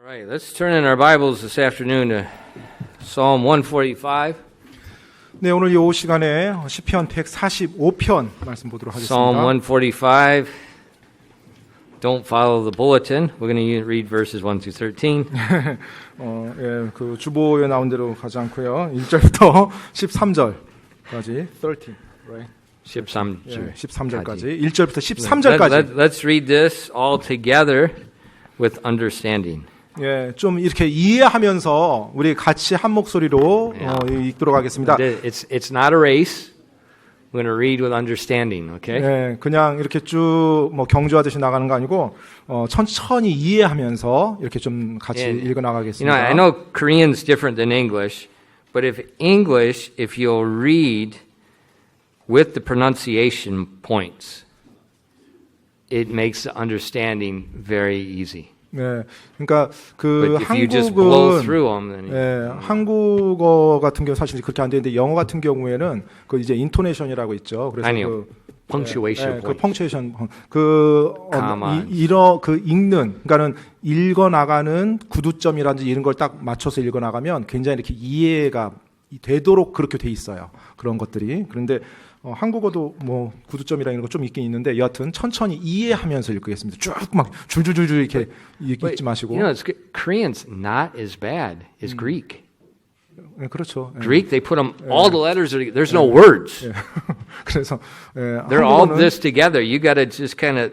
right, let's turn in our Bibles this afternoon to Psalm 145. 네, 오늘 이 시간에 시편 145편 말씀 보도록 Psalm 하겠습니다. 145. Don't follow the bulletin. We're going to read verses 1 through 13. 그 주보에 나온 대로 가지 않고요. 1절부터 13절까지 13, right? 13절. 13절까지 1절부터 13절까지. Let's read this all together with understanding. 예, 좀 이렇게 이해하면서 우리 같이 한 목소리로 읽도록 하겠습니다. It's not a race. We're going to read with understanding, okay? 예, 그냥 이렇게 쭉 뭐 경주하듯이 나가는 거 아니고 천천히 이해하면서 이렇게 좀 같이 읽어 나가겠습니다. I know Korean's different than English, but if you'll read with the pronunciation points, it makes the understanding very easy. 네, 그러니까 그 But if you just blow through 한국은 them, then 한국어 같은 경우 사실 그렇게 안 되는데 영어 같은 경우에는 그 이제 인토네이션이라고 있죠. 그래서 아니요. punctuation 그 points. 펑츄에이션 그 읽는 그러니까는 읽어 나가는 구두점이라든지 이런 걸 딱 맞춰서 읽어 나가면 굉장히 이렇게 이해가 되도록 그렇게 돼 있어요. 그런 것들이. 그런데 한국어도 뭐 구두점이라 이런 거 좀 있긴 있는데 여하튼 천천히 이해하면서 읽겠습니다. 쭉 막 줄줄줄줄 이렇게 읽지 마시고. You know, Korean's not as bad as Greek. 네, 그렇죠. Greek, they put them all the letters. There's no words. 그래서 They're all this together. You got to just kind of.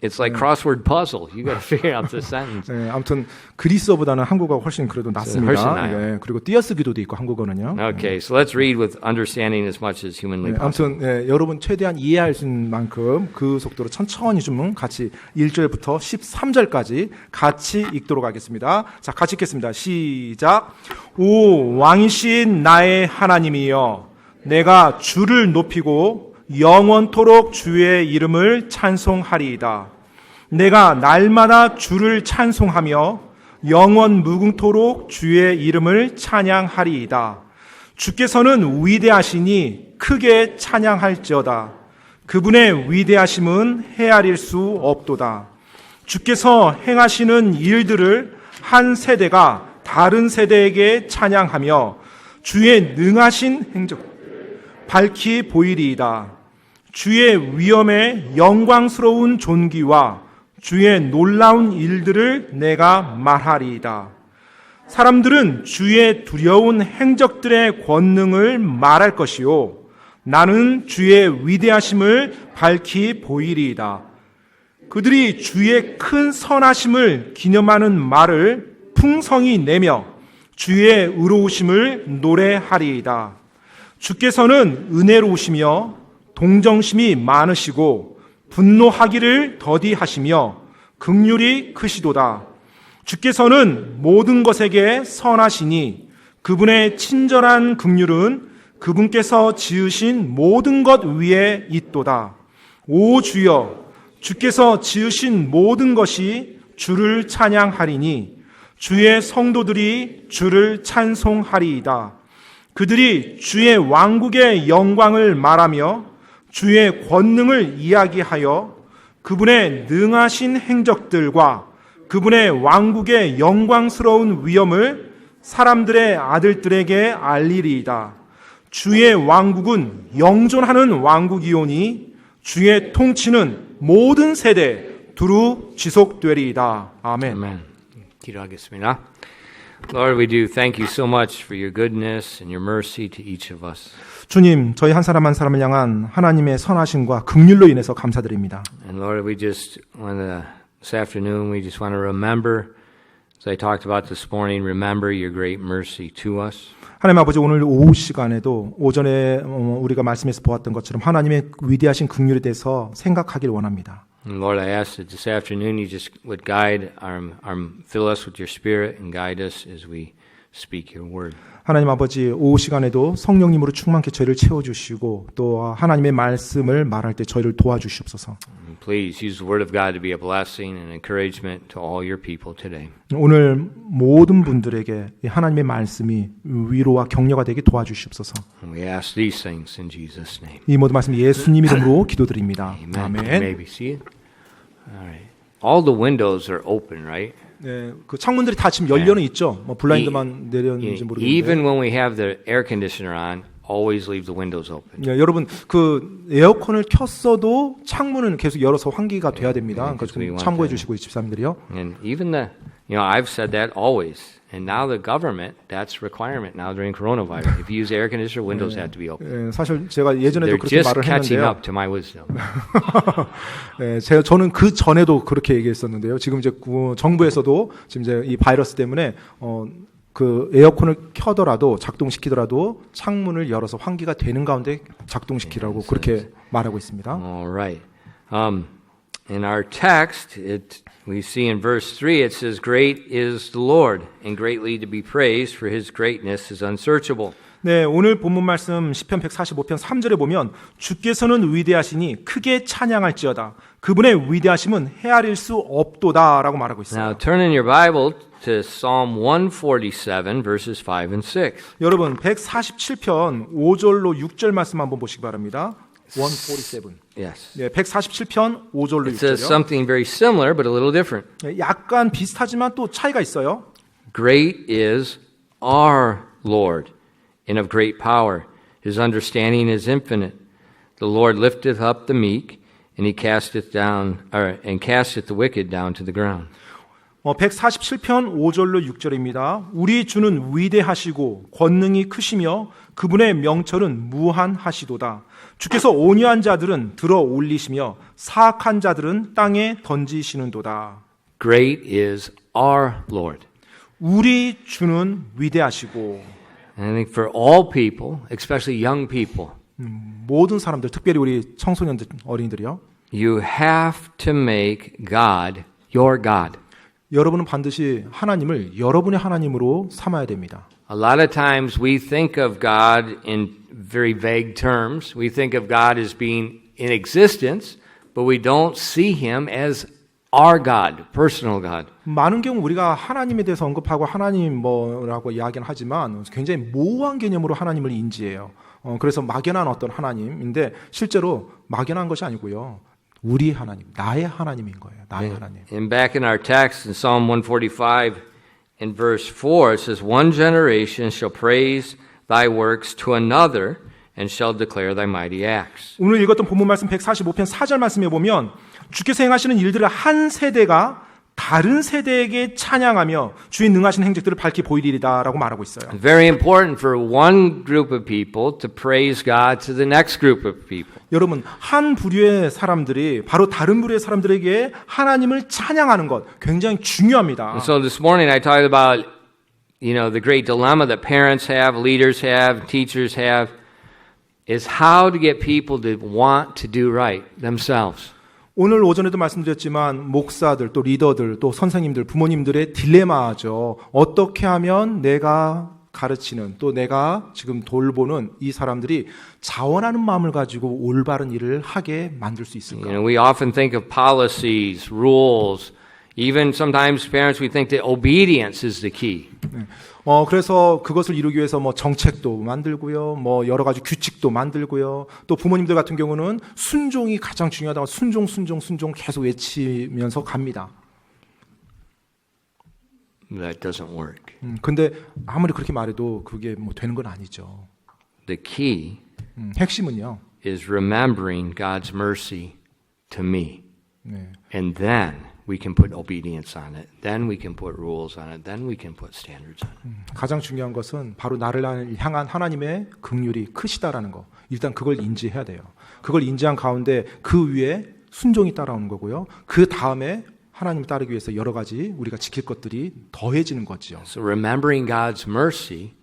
It's like crossword puzzle. You got to figure out the sentence. 네, 아무튼 그리스어보다는 한국어가 훨씬 그래도 훨씬 낫습니다. 나아요. 네, 그리고 띄어쓰기도 돼 있고 한국어는요. Okay, so let's read with understanding as much as humanly 네, possible. 아무튼 여러분 최대한 이해할 수 있는 만큼 그 속도로 천천히 좀 같이 1절부터 13절까지 같이 읽도록 하겠습니다. 자, 같이 읽겠습니다. 시작. 오 왕이신 나의 하나님이여, 내가 주를 높이고 영원토록 주의 이름을 찬송하리이다. 내가 날마다 주를 찬송하며 영원 무궁토록 주의 이름을 찬양하리이다. 주께서는 위대하시니 크게 찬양할지어다. 그분의 위대하심은 헤아릴 수 없도다. 주께서 행하시는 일들을 한 세대가 다른 세대에게 찬양하며 주의 능하신 행적 밝히 보이리이다. 주의 위엄의 영광스러운 존귀와 주의 놀라운 일들을 내가 말하리이다. 사람들은 주의 두려운 행적들의 권능을 말할 것이요, 나는 주의 위대하심을 밝히 보이리이다. 그들이 주의 큰 선하심을 기념하는 말을 풍성히 내며 주의 의로우심을 노래하리이다. 주께서는 은혜로우시며 동정심이 많으시고 분노하기를 더디하시며 긍휼이 크시도다. 주께서는 모든 것에게 선하시니 그분의 친절한 긍휼은 그분께서 지으신 모든 것 위에 있도다. 오 주여, 주께서 지으신 모든 것이 주를 찬양하리니 주의 성도들이 주를 찬송하리이다. 그들이 주의 왕국의 영광을 말하며 주의 권능을 이야기하여 그분의 능하신 행적들과 그분의 왕국의 영광스러운 위엄을 사람들의 아들들에게 알리리이다. 주의 왕국은 영존하는 왕국이오니 주의 통치는 모든 세대 두루 지속되리이다. 아멘. Amen. 기도하겠습니다. Lord, we do thank you so much for your goodness and your mercy to each of us. 주님, 저희 한 사람 한 사람을 향한 하나님의 선하심과 긍휼로 인해서 감사드립니다. And Lord, we just this afternoon we just want to remember, as I talked about this morning, remember your great mercy to us. 하나님 아버지, 오늘 오후 시간에도 오전에 우리가 말씀에서 보았던 것처럼 하나님의 위대하신 긍휼에 대해서 생각하기를 원합니다. And Lord, I ask that this afternoon you just would guide fill us with your Spirit and guide us as we speak your word. 하나님 아버지, 오후 시간에도 성령님으로 충만케 저희를 채워주시고 또 하나님의 말씀을 말할 때 저희를 도와주시옵소서. And please use the word of God to be a blessing and encouragement to all your people today. 오늘 모든 분들에게 하나님의 말씀이 위로와 격려가 되게 도와주시옵소서. And we ask these things in Jesus' name. 이 모든 말씀 예수님 이름으로 기도드립니다. Amen. 아멘. You may be seated. All right. All the windows are open, right? 네, 그 창문들이 다 지금 열려는 있죠. 뭐 블라인드만 내렸는지 모르겠는데. Even when we have the air conditioner on, always leave the windows open. 네, 여러분 그 에어컨을 켰어도 창문은 계속 열어서 환기가 돼야 됩니다. 그러니까 좀 참고해 주시고 집사님들이요. And even I've said that always. And now the government, that's requirement now during coronavirus. If you use air conditioner, windows have to be open. 네, 사실 제가 예전에도 They're 그렇게 just 말을 catching 했는데요. up to my wisdom. 네, 저는 그 전에도 그렇게 얘기했었는데요. 지금 이제 정부에서도 지금 이제 이 바이러스 때문에 그 에어컨을 켜더라도 작동시키더라도 창문을 열어서 환기가 되는 가운데 작동시키라고 그렇게 말하고 있습니다. All right. In our text, we see in verse 3, it says, "Great is the Lord, and greatly to be praised, for His greatness is unsearchable." 네, 오늘 본문 말씀 시편 145편 3절에 보면 주께서는 위대하시니 크게 찬양할지어다. 그분의 위대하심은 헤아릴 수 없도다라고 말하고 있어요. Now turn in your Bible to Psalm 147, verses 5 and 6. 여러분 147편 5절로 6절 말씀 한번 보시기 바랍니다. 147. Yes. 네, 147편 5절로 It says 6절이요. something very similar, but a little different. 네, 약간 비슷하지만 또 차이가 있어요. Great is our Lord, and of great power. His understanding is infinite. The Lord lifteth up the meek, and He casteth the wicked down to the ground. 147편 5절로 6절입니다. 우리 주는 위대하시고 권능이 크시며 그분의 명철은 무한하시도다. 주께서 온유한 자들은 들어 올리시며 사악한 자들은 땅에 던지시는도다. Great is our Lord. 우리 주는 위대하시고 And I think for all people, especially young people, 모든 사람들, 특별히 우리 청소년들, 어린이들이요. you have to make God your God. 여러분은 반드시 하나님을 여러분의 하나님으로 삼아야 됩니다. A lot of times we think of God in very vague terms. We think of God as being in existence, but we don't see Him as our God, personal God. 많은 경우 우리가 하나님에 대해서 언급하고 하나님 뭐라고 이야기는 하지만 굉장히 모호한 개념으로 하나님을 인지해요. 그래서 막연한 어떤 하나님인데 실제로 막연한 것이 아니고요. 우리 하나님, 나의 하나님인 거예요. 나의 하나님. And back in our text in Psalm 145 in verse 4, it says, "One generation shall praise thy works to another and shall declare thy mighty acts." 오늘 읽었던 본문 말씀 145편 4절 말씀에 보면 주께서 행하시는 일들을 한 세대가 다른 세대에게 찬양하며 주의 능하신 행적들을 밝히 보이리이다라고 말하고 있어요. Very important for one group of people to praise God to the next group of people. 여러분, 한 부류의 사람들이 바로 다른 부류의 사람들에게 하나님을 찬양하는 것 굉장히 중요합니다. And so this morning I talked about, the great dilemma that parents have, leaders have, teachers have, is how to get people to want to do right themselves. 오늘 오전에도 말씀드렸지만 목사들, 또 리더들, 또 선생님들, 부모님들의 딜레마죠. 어떻게 하면 내가 가르치는 또 내가 지금 돌보는 이 사람들이 자원하는 마음을 가지고 올바른 일을 하게 만들 수 있을까? We often think of policies, rules. Even sometimes parents we think that obedience is the key. 그래서 그것을 이루기 위해서 뭐 정책도 만들고요, 뭐 여러 가지 규칙도 만들고요. 또 부모님들 같은 경우는 순종이 가장 중요하다고 순종 계속 외치면서 갑니다. That doesn't work. 근데 아무리 그렇게 말해도 그게 뭐 되는 건 아니죠. The key 핵심은요. is remembering God's mercy to me. 네. And then we can put obedience on it. Then we can put rules on it. Then we can put standards on it. 가장 중요한 것은 바로 나를 향한 하나님의 긍휼이 크시다라는 거. 일단 그걸 인지해야 돼요. 그걸 인지한 가운데 그 위에 순종이 따라오는 거고요. 그 다음에 하나님 따르기 위해서 여러 가지 우리가 지킬 것들이 더해지는 거죠. So remembering God's mercy,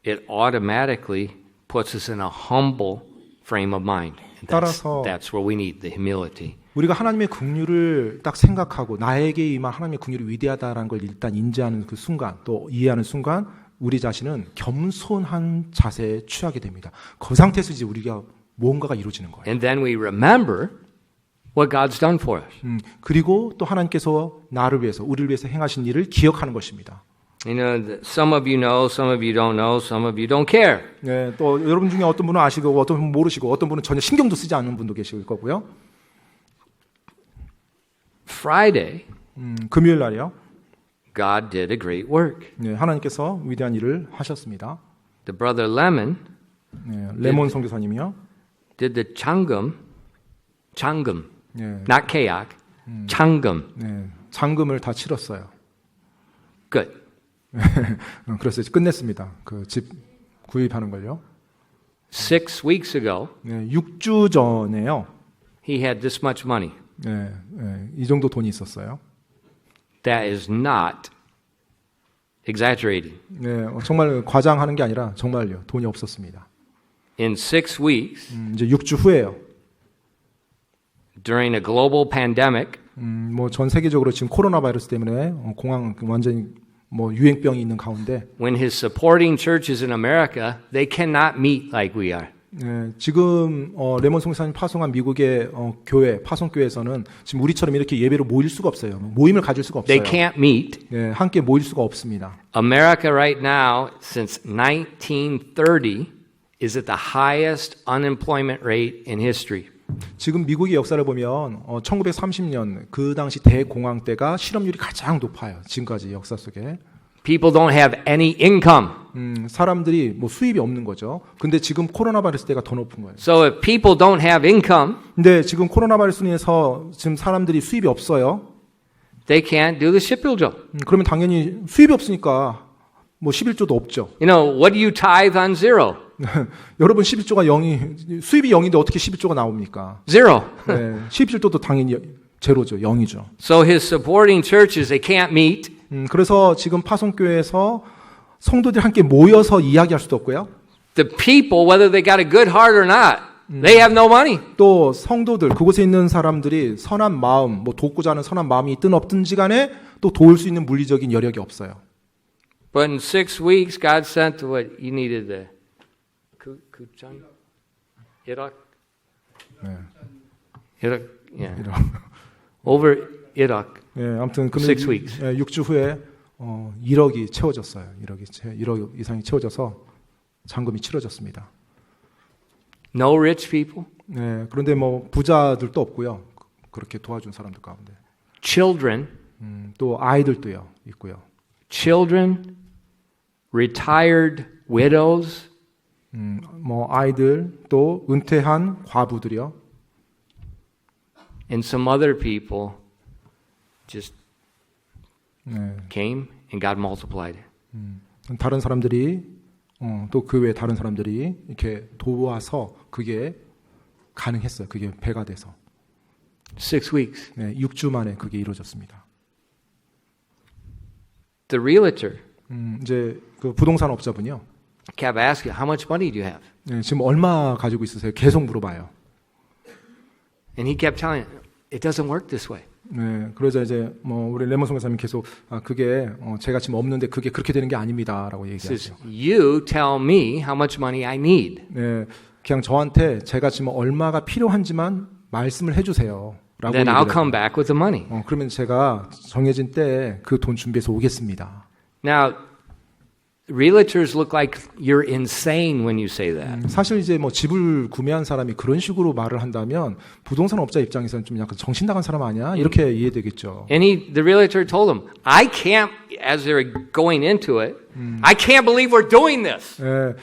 it automatically puts us in a humble frame of mind. And that's where we need the humility. 우리가 하나님의 긍휼을 딱 생각하고 나에게 임한 하나님의 긍휼이 위대하다라는 걸 일단 인지하는 그 순간, 또 이해하는 순간 우리 자신은 겸손한 자세에 취하게 됩니다. 그 상태에서 이제 우리가 무언가가 이루어지는 거예요. And then we remember what God's done for us. 그리고 또 하나님께서 나를 위해서, 우리를 위해서 행하신 일을 기억하는 것입니다. Some of you know, some of you don't know, some of you don't care. 네, 또 여러분 중에 어떤 분은 아시고 어떤 분은 모르시고 어떤 분은 전혀 신경도 쓰지 않는 분도 계실 거고요. Friday, 금요일 날이요. God did a great work. 네, 하나님께서 위대한 일을 하셨습니다. The brother Lemon 네, 레몬 선교사님이요. did the Changum, 네, not kayak, Changum. 네, 잔금을 다 치렀어요. Good. 그래서 이제 끝냈습니다. 그 집 구입하는 걸요. 6 weeks ago, 네, 6주 전에요. he had this much money. 네, 네, 이 정도 돈이 있었어요. That is not exaggerating. 네, 정말 과장하는 게 아니라 정말요. 돈이 없었습니다. In 6 weeks, 이제 6주 후에요. during a global pandemic, 뭐 전 세계적으로 지금 코로나 바이러스 때문에 공황 완전히 뭐 유행병이 있는 가운데 when his supporting churches in America, they cannot meet like we are. 네, 지금 레몬 송사님 파송한 미국의 교회 파송교회에서는 지금 우리처럼 이렇게 예배로 모일 수가 없어요. 모임을 가질 수가 없어요. They can't meet. 네, 함께 모일 수가 없습니다. America right now, since 1930, is at the highest unemployment rate in history. 지금 미국의 역사를 보면 1930년 그 당시 대공황 때가 실업률이 가장 높아요. 지금까지 역사 속에. People don't have any income. 사람들이 뭐 수입이 없는 거죠. 근데 지금 코로나 바이러스 때가 더 높은 거예요. So if people don't have income, 근데 지금 코로나 바이러스로 인해서 지금 사람들이 수입이 없어요. they can't do the shipbuilder. 그러면 당연히 수입이 없으니까 뭐 11조도 없죠. You know, what do you tithe on zero? 여러분 11조가 0이 수입이 0인데 어떻게 11조가 나옵니까? Zero. 네, 11조도 당연히 제로죠. 0이죠. So his supporting churches, they can't meet. 그래서 지금 파송교회에서 성도들이 함께 모여서 이야기할 수도 없고요. The people, whether they got a good heart or not, they have no money. 또 성도들 그곳에 있는 사람들이 선한 마음, 뭐 돕고자 하는 선한 마음이 있든 없든지 간에 또 도울 수 있는 물리적인 여력이 없어요. But in 6 weeks, God sent what you needed the Kuchan, Iraq, 네. Iraq, yeah, 이런. over Iraq. 예, 아무튼 6 weeks. 6주 후에 1억이 채워졌어요. 1억 이상이 채워져서 잔금이 치러졌습니다. No rich people, 네, 그런데 뭐 부자들도 없고요. 그렇게 도와준 사람들 가운데 children, 또 아이들도요 있고요. children, retired widows, 뭐 아이들 또 은퇴한 과부들이요. and some other people just 네, came and God multiplied it. 다른 사람들이 또 그 외에 다른 사람들이 이렇게 도와서 그게 가능했어요. 그게 배가 돼서 6 weeks. 네, 6주 만에 그게 이루어졌습니다. The realtor 이제 그 부동산 업자분이요. kept asking, how much money do you have? 네, 지금 얼마 가지고 있으세요? 계속 물어봐요. And he kept telling him, it doesn't work this way. 네, 그러자 이제 뭐 우리 레몬 선교사님이 계속 그게 제가 지금 없는데 그게 그렇게 되는 게 아닙니다라고 He says, 얘기하죠. you tell me how much money I need. 네, 그냥 저한테 제가 지금 얼마가 필요한지만 말씀을 해주세요. 라고 Then 얘기를 I'll 해요. come back with the money. 그러면 제가 정해진 때에 그 돈 준비해서 오겠습니다. Now, realtors look like you're insane when you say that. 사실 이제 뭐 집을 구매한 사람이 그런 식으로 말을 한다면 부동산 업자 입장에서는 좀 약간 정신 나간 사람 아니야? 이렇게 이해되겠죠. And the realtor told him, I can't, as they were going into it, I can't believe we're doing this. 예,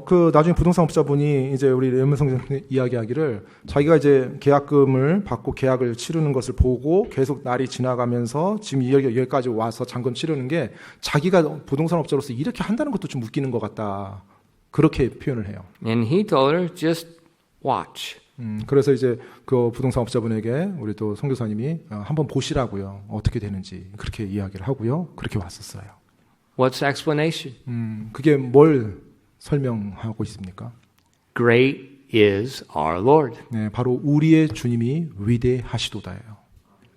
그 나중에 부동산 업자분이 이제 우리 레몬 선생님 이야기하기를 자기가 이제 계약금을 받고 계약을 치르는 것을 보고 계속 날이 지나가면서 지금 여기까지 와서 잔금 치르는 게 자기가 부동산 업자로서 이렇게 한다는 것도 좀 웃기는 것 같다. 그렇게 표현을 해요. And he told her, just watch. 그래서 이제 그 부동산 업자분에게 우리 또 선교사님이 한번 보시라고요. 어떻게 되는지 그렇게 이야기를 하고요. 그렇게 왔었어요. What's the explanation? 그게 뭘 설명하고 있습니까? Great is our Lord. 네, 바로 우리의 주님이 위대하시도다예요.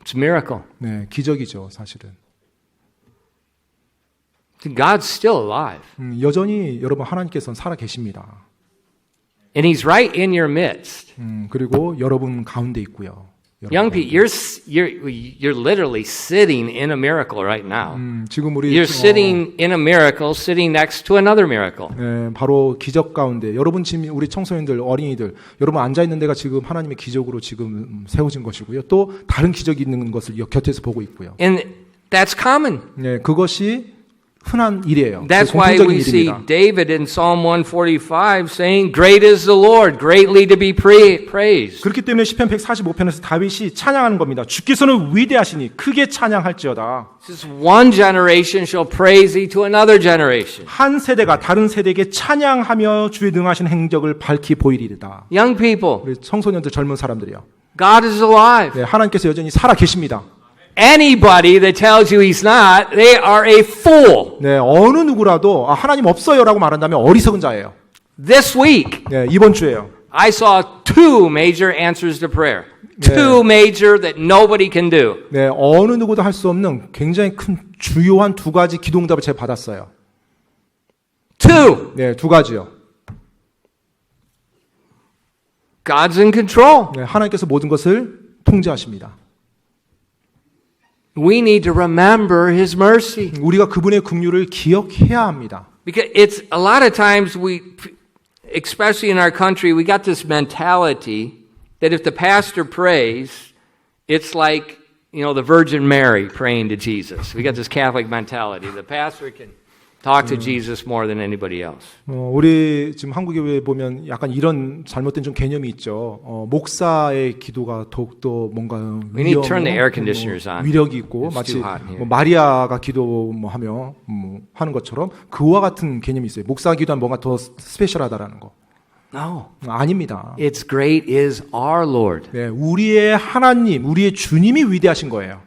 It's a miracle. 네, 기적이죠, 사실은. God's still alive. 여전히 여러분 하나님께서는 살아 계십니다. And He's right in your midst. 그리고 여러분 가운데 있고요. Young people, you're literally sitting in a miracle right now. 지금 우리 You're sitting in a miracle, sitting next to another miracle. 네, 바로 기적 가운데 여러분 지금 우리 청소년들, 어린이들 여러분 앉아 있는 데가 지금 하나님의 기적으로 지금 세워진 것이고요. 또 다른 기적이 있는 것을 곁에서 보고 있고요. And That's common. 네, 그것이 흔한 일이에요. That's why 공통적인 we see 일입니다. David in Psalm 145 saying, Great is the Lord, greatly to be praised. 그렇기 때문에 시편 145편에서 다윗이 찬양하는 겁니다. 주께서는 위대하시니 크게 찬양할지어다. This one generation shall praise thee to another generation. 한 세대가 다른 세대에게 찬양하며 주의 능하신 행적을 밝히 보이리이다. Young people, 우리 청소년들 젊은 사람들이요. God is alive. 네, 하나님께서 여전히 살아 계십니다. Anybody that tells you he's not, they are a fool. 네, 어느 누구라도 하나님 없어요라고 말한다면 어리석은 자예요. This week, 네, 이번 주에요. I saw two major answers to prayer. Yeah. Two major that nobody can do. 네, 어느 누구도 할 수 없는 굉장히 큰 주요한 두 가지 기도응답을 제가 받았어요. Two. 네, 두 가지요. God's in control. 네, 하나님께서 모든 것을 통제하십니다. We need to remember his mercy. 우리가 그분의 긍휼을 기억해야 합니다. Because it's a lot of times we, especially in our country, we got this mentality that if the pastor prays, it's like, you know, the Virgin Mary praying to Jesus. We got this Catholic mentality. The pastor can talk to Jesus more than anybody else. 우리 지금 한국교회에 보면 약간 이런 잘못된 좀 개념이 있죠. 목사의 기도가 더욱더 뭔가 We need to turn the air conditioners on. 위력이 있고 It's 마치 too hot here. 뭐 마리아가 기도 뭐 하며 하는 것처럼 그와 같은 개념이 있어요. 목사 기도하면 뭔가 더 스페셜하다라는 거. No. 아닙니다. It's great is our Lord. 네, 우리의 하나님, 우리의 주님이 위대하신 거예요.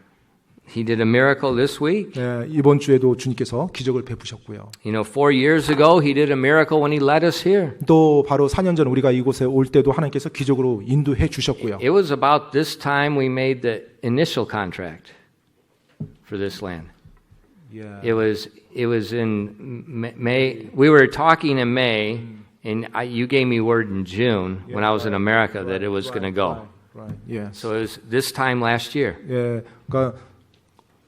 He did a miracle this week. 네, 이번 주에도 주님께서 기적을 베푸셨고요. You know, 4 years ago, he did a miracle when he led us here. 또 바로 4년 전 우리가 이곳에 올 때도 하나님께서 기적으로 인도해 주셨고요. It was about this time we made the initial contract for this land. Yeah. It was in May. We were talking in May, and you gave me word in June when I was in America that it was going to go. Right. Yes. So it was this time last year. 예, 그러니까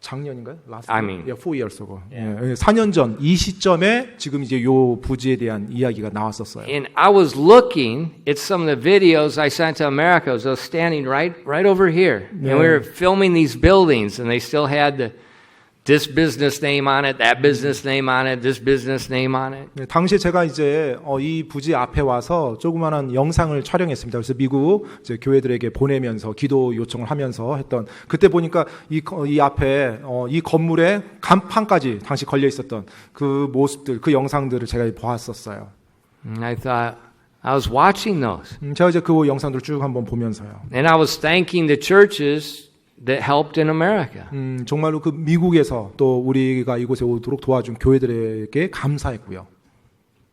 작년인가요? Last I year? mean. 4 years ago. 예, 4년 전 이 시점에 지금 이제 요 부지에 대한 이야기가 나왔었어요. And I was looking at some of the videos I sent to America. I was standing right over here, and we were filming these buildings, and they still had this business name on it, that business name on it, this business name on it. 네, 당시에 제가 이제 이 부지 앞에 와서 조그마한 영상을 촬영했습니다. 그래서 미국 이제 교회들에게 보내면서 기도 요청을 하면서 했던 그때 보니까 이 앞에 이 건물에 간판까지 당시 걸려 있었던 그 모습들, 그 영상들을 제가 보았었어요. And I thought, I was watching those. 제가 이제 그 영상들을 쭉 한번 보면서요. And I was thanking the churches that helped in America. 정말로 그 미국에서 또 우리가 이곳에 오도록 도와준 교회들에게 감사했고요.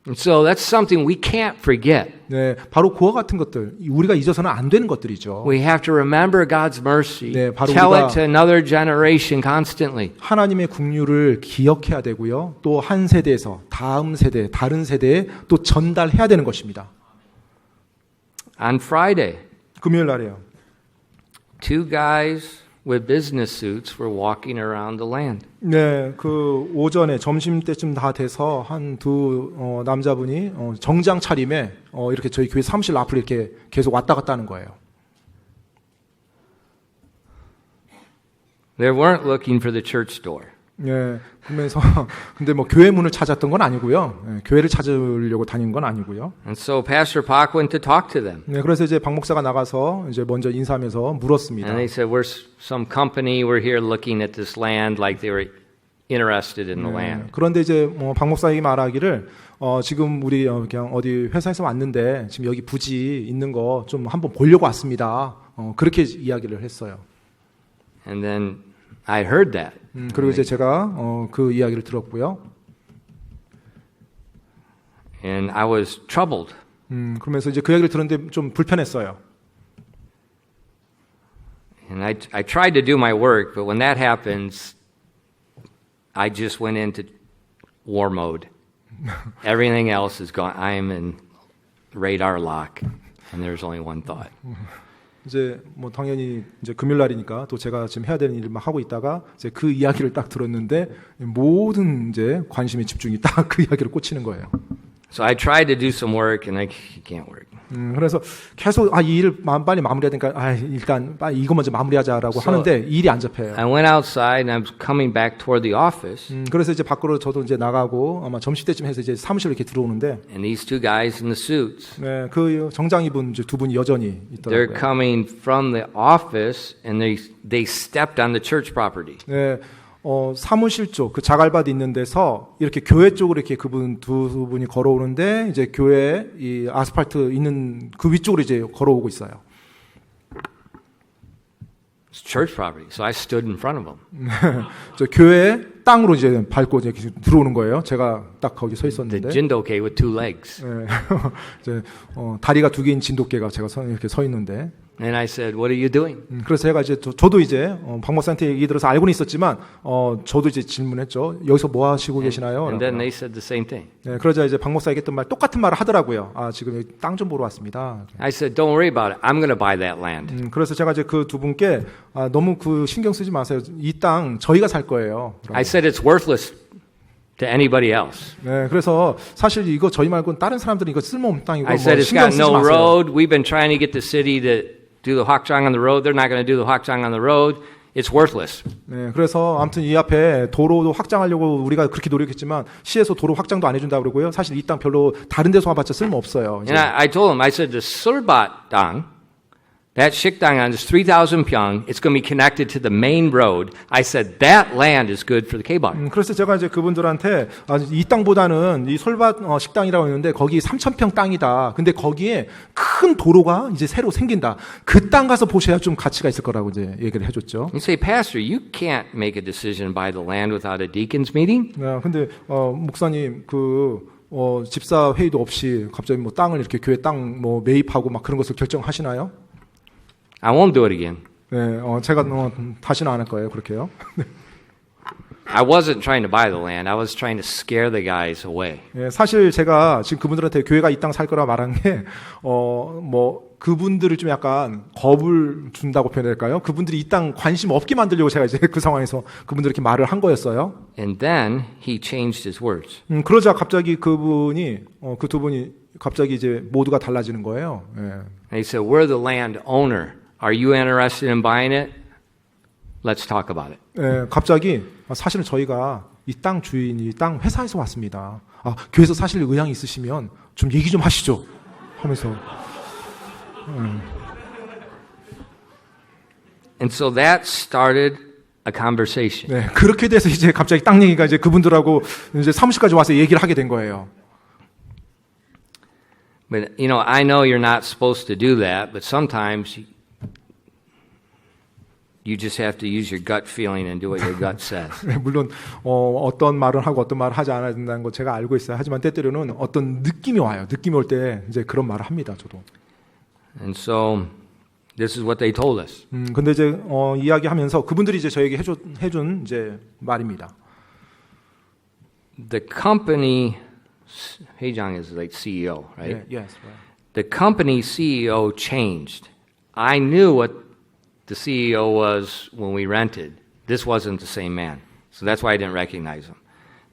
And so that's something we can't forget. 네, 바로 그와 같은 것들 우리가 잊어서는 안 되는 것들이죠. We have to remember God's mercy. 네, 바로 Tell 우리가 it to another generation constantly. 하나님의 긍휼을 기억해야 되고요. 또 한 세대에서 다음 세대, 다른 세대에 또 전달해야 되는 것입니다. On Friday, 금요일 날에요. two guys with business suits were walking around the land. 네, 그 오전에 점심 때쯤 다 돼서 한 두 남자분이 정장 차림에 이렇게 저희 교회 사무실 앞을 이렇게 계속 왔다 갔다 하는 거예요. They weren't looking for the church door. 네, 그러면서 근데 뭐 교회 문을 찾았던 건 아니고요. 네, 교회를 찾으려고 다닌 건 아니고요. And so Pastor Pak went to talk to them. 네, 그래서 이제 박 목사가 나가서 이제 먼저 인사하면서 물었습니다. And they said, we're some company, we're here looking at this land like they were interested in the land. 그런데 이제 박 목사에게 말하기를 지금 우리 그냥 어디 회사에서 왔는데 지금 여기 부지 있는 거 좀 한번 보려고 왔습니다. 그렇게 이야기를 했어요. And then I heard that. 그리고 이제 제가 그 이야기를 들었고요. And I was troubled. 그러면서 이제 그 이야기를 들었는데 좀 불편했어요. And I tried to do my work, but when that happens, I just went into war mode. Everything else is gone. I am in radar lock, and there's only one thought. 이제 뭐 당연히 이제 금요일 날이니까 또 제가 지금 해야 되는 일만 하고 있다가 이제 그 이야기를 딱 들었는데 모든 이제 관심의 집중이 딱 그 이야기로 꽂히는 거예요. So I tried to do some work, and it can't work. 그래서 계속 이 일 빨리 마무리해야 되니까 일단 빨리 이거 먼저 마무리하자라고 하는데 일이 안 잡혀요. I went outside and I was coming back toward the office. 그래서 이제 밖으로 저도 이제 나가고 아마 점심 때쯤 해서 이제 사무실로 이렇게 들어오는데 And these two guys in the suits, 네, 그 정장 입은 이제 두 분이 여전히 they're 있더라고요. coming from the office and they stepped on the church property. 네, 사무실 쪽 그 자갈밭 있는 데서 이렇게 교회 쪽으로 이렇게 그분 두 분이 걸어오는데 이제 교회 이 아스팔트 있는 그 위쪽으로 이제 걸어오고 있어요. It's church property, so I stood in front of them. 저 교회 땅으로 이제 밟고 이제 들어오는 거예요. 제가 딱 거기 서 The 있었는데. jindoke with two legs. 네, 이제 다리가 두 개인 진돗개가 제가 이렇게 서 있는데. And I said, "What are you doing?" 그래서 제가 이제 저도 이제 박 목사한테 얘기 들어서 알고는 있었지만 저도 이제 질문했죠. 여기서 뭐 하시고 계시나요? And then 라고. they said the same thing. 네, 그러자 이제 박 목사가 했던 말 똑같은 말을 하더라고요. 지금 땅 좀 보러 왔습니다. I said, "Don't worry about it. I'm going to buy that land." 그래서 제가 이제 그 두 분께 너무 그 신경 쓰지 마세요. 이 땅 저희가 살 거예요. I said it's worthless to anybody else. 네, 그래서 사실 이거 저희 말고는 다른 사람들은 이거 쓸모없는 땅이고 I said it's 신경 got 쓰지 no 마세요. road. We've been trying to get the city to do the 확장 on the road. They're not going to do the 확장 on the road. It's worthless. 네, 그래서 아무튼 이 앞에 도로도 확장하려고 우리가 그렇게 노력했지만 시에서 도로 확장도 안 해준다고 그러고요. 사실 이 땅 별로 다른 데서 와봤자 쓸모 없어요. And I told him, I said, the Surbat Dang, that Shikdangan is 3,000 pyong. It's going to be connected to the main road. I said, that land is good for the K-bar. 그래서 제가 이제 그분들한테 이 땅보다는 이 솔밭 식당이라고 했는데 거기 3,000평 땅이다. 근데 거기에 큰 도로가 이제 새로 생긴다. 그 땅 가서 보셔야 좀 가치가 있을 거라고 이제 얘기를 해줬죠. You say, Pastor, you can't make a decision by the land without a deacons meeting. 네, 근데 목사님 집사 회의도 없이 갑자기 뭐 땅을 이렇게 교회 땅 뭐 매입하고 막 그런 것을 결정하시나요? I won't do it again. 네, 제가 다시는 안 할 거예요. 그렇게요. I wasn't trying to buy the land. I was trying to scare the guys away. 예, 사실 제가 지금 그분들한테 교회가 이 땅 살 거라 말한 게, 그분들을 좀 약간 겁을 준다고 표현할까요? 그분들이 이 땅 관심 없게 만들려고 제가 이제 그 상황에서 그분들 이렇게 말을 한 거였어요. And then he changed his words. 그러자 갑자기 그분이, 그 두 분이 갑자기 이제 모두가 달라지는 거예요. 예. And he said, we're the land owner. Are you interested in buying it? Let's talk about it. 예, 갑자기 사실은 저희가 이 땅 주인이 이 땅 회사에서 왔습니다. 교회에서 사실 의향이 있으시면 좀 얘기 좀 하시죠. 하면서. And so that started a conversation. 네, 그렇게 돼서 이제 갑자기 땅 얘기가 이제 그분들하고 이제 사무실까지 와서 얘기를 하게 된 거예요. But, you know, I know you're not supposed to do that, but sometimes you just have to use your gut feeling and do what your gut says. 물론 어떤 말을 하고 어떤 말을 하지 않아야 된다는 거 제가 알고 있어요. 하지만 때때로는 어떤 느낌이 와요. 느낌이 올 때 이제 그런 말을 합니다. 저도. And so this is what they told us. 근데 이제 이야기하면서 그분들이 이제 저에게 해준 이제 말입니다. The company, Haejang is like CEO, right? Yeah, yes, right. The company CEO changed. I knew what the CEO was when we rented. This wasn't the same man. So that's why I didn't recognize him.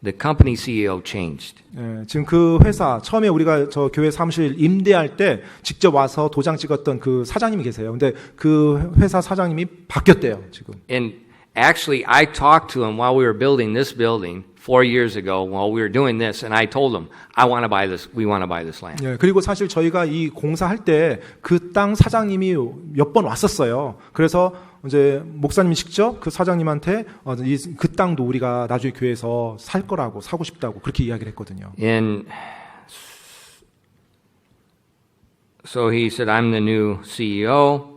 The company CEO changed. 예, 지금 그 회사 처음에 우리가 저 교회 사무실 임대할 때 직접 와서 도장 찍었던 그 사장님이 계세요. 근데 그 회사 사장님이 바뀌었대요, 지금. And actually, I talked to him while we were building this building 4 years ago while we were doing this, and I told him, I want to buy this, we want to buy this land. 예, 그리고 사실 저희가 이 공사할 때 그 땅 사장님이 몇 번 왔었어요. 그래서 이제 목사님이 직접 그 사장님한테 그 땅도 우리가 나중에 교회에서 살 거라고 사고 싶다고 그렇게 이야기를 했거든요. And so he said, I'm the new CEO.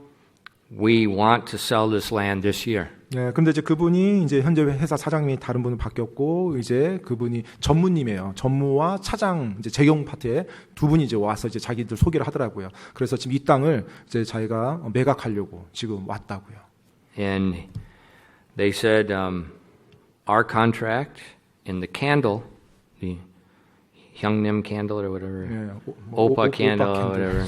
We want to sell this land this year. 네, 근데 이제 그분이 이제 현재 회사 사장님이 다른 분을 바뀌었고 이제 그분이 전무님이에요. 전무와 차장 이제 재경 파트에 두 분이 이제 와서 이제 자기들 소개를 하더라고요. 그래서 지금 이 땅을 이제 자기가 매각하려고 지금 왔다고요. And they said, our contract in the candle, the Hyungnim candle or whatever, 예, Oppa candle or whatever,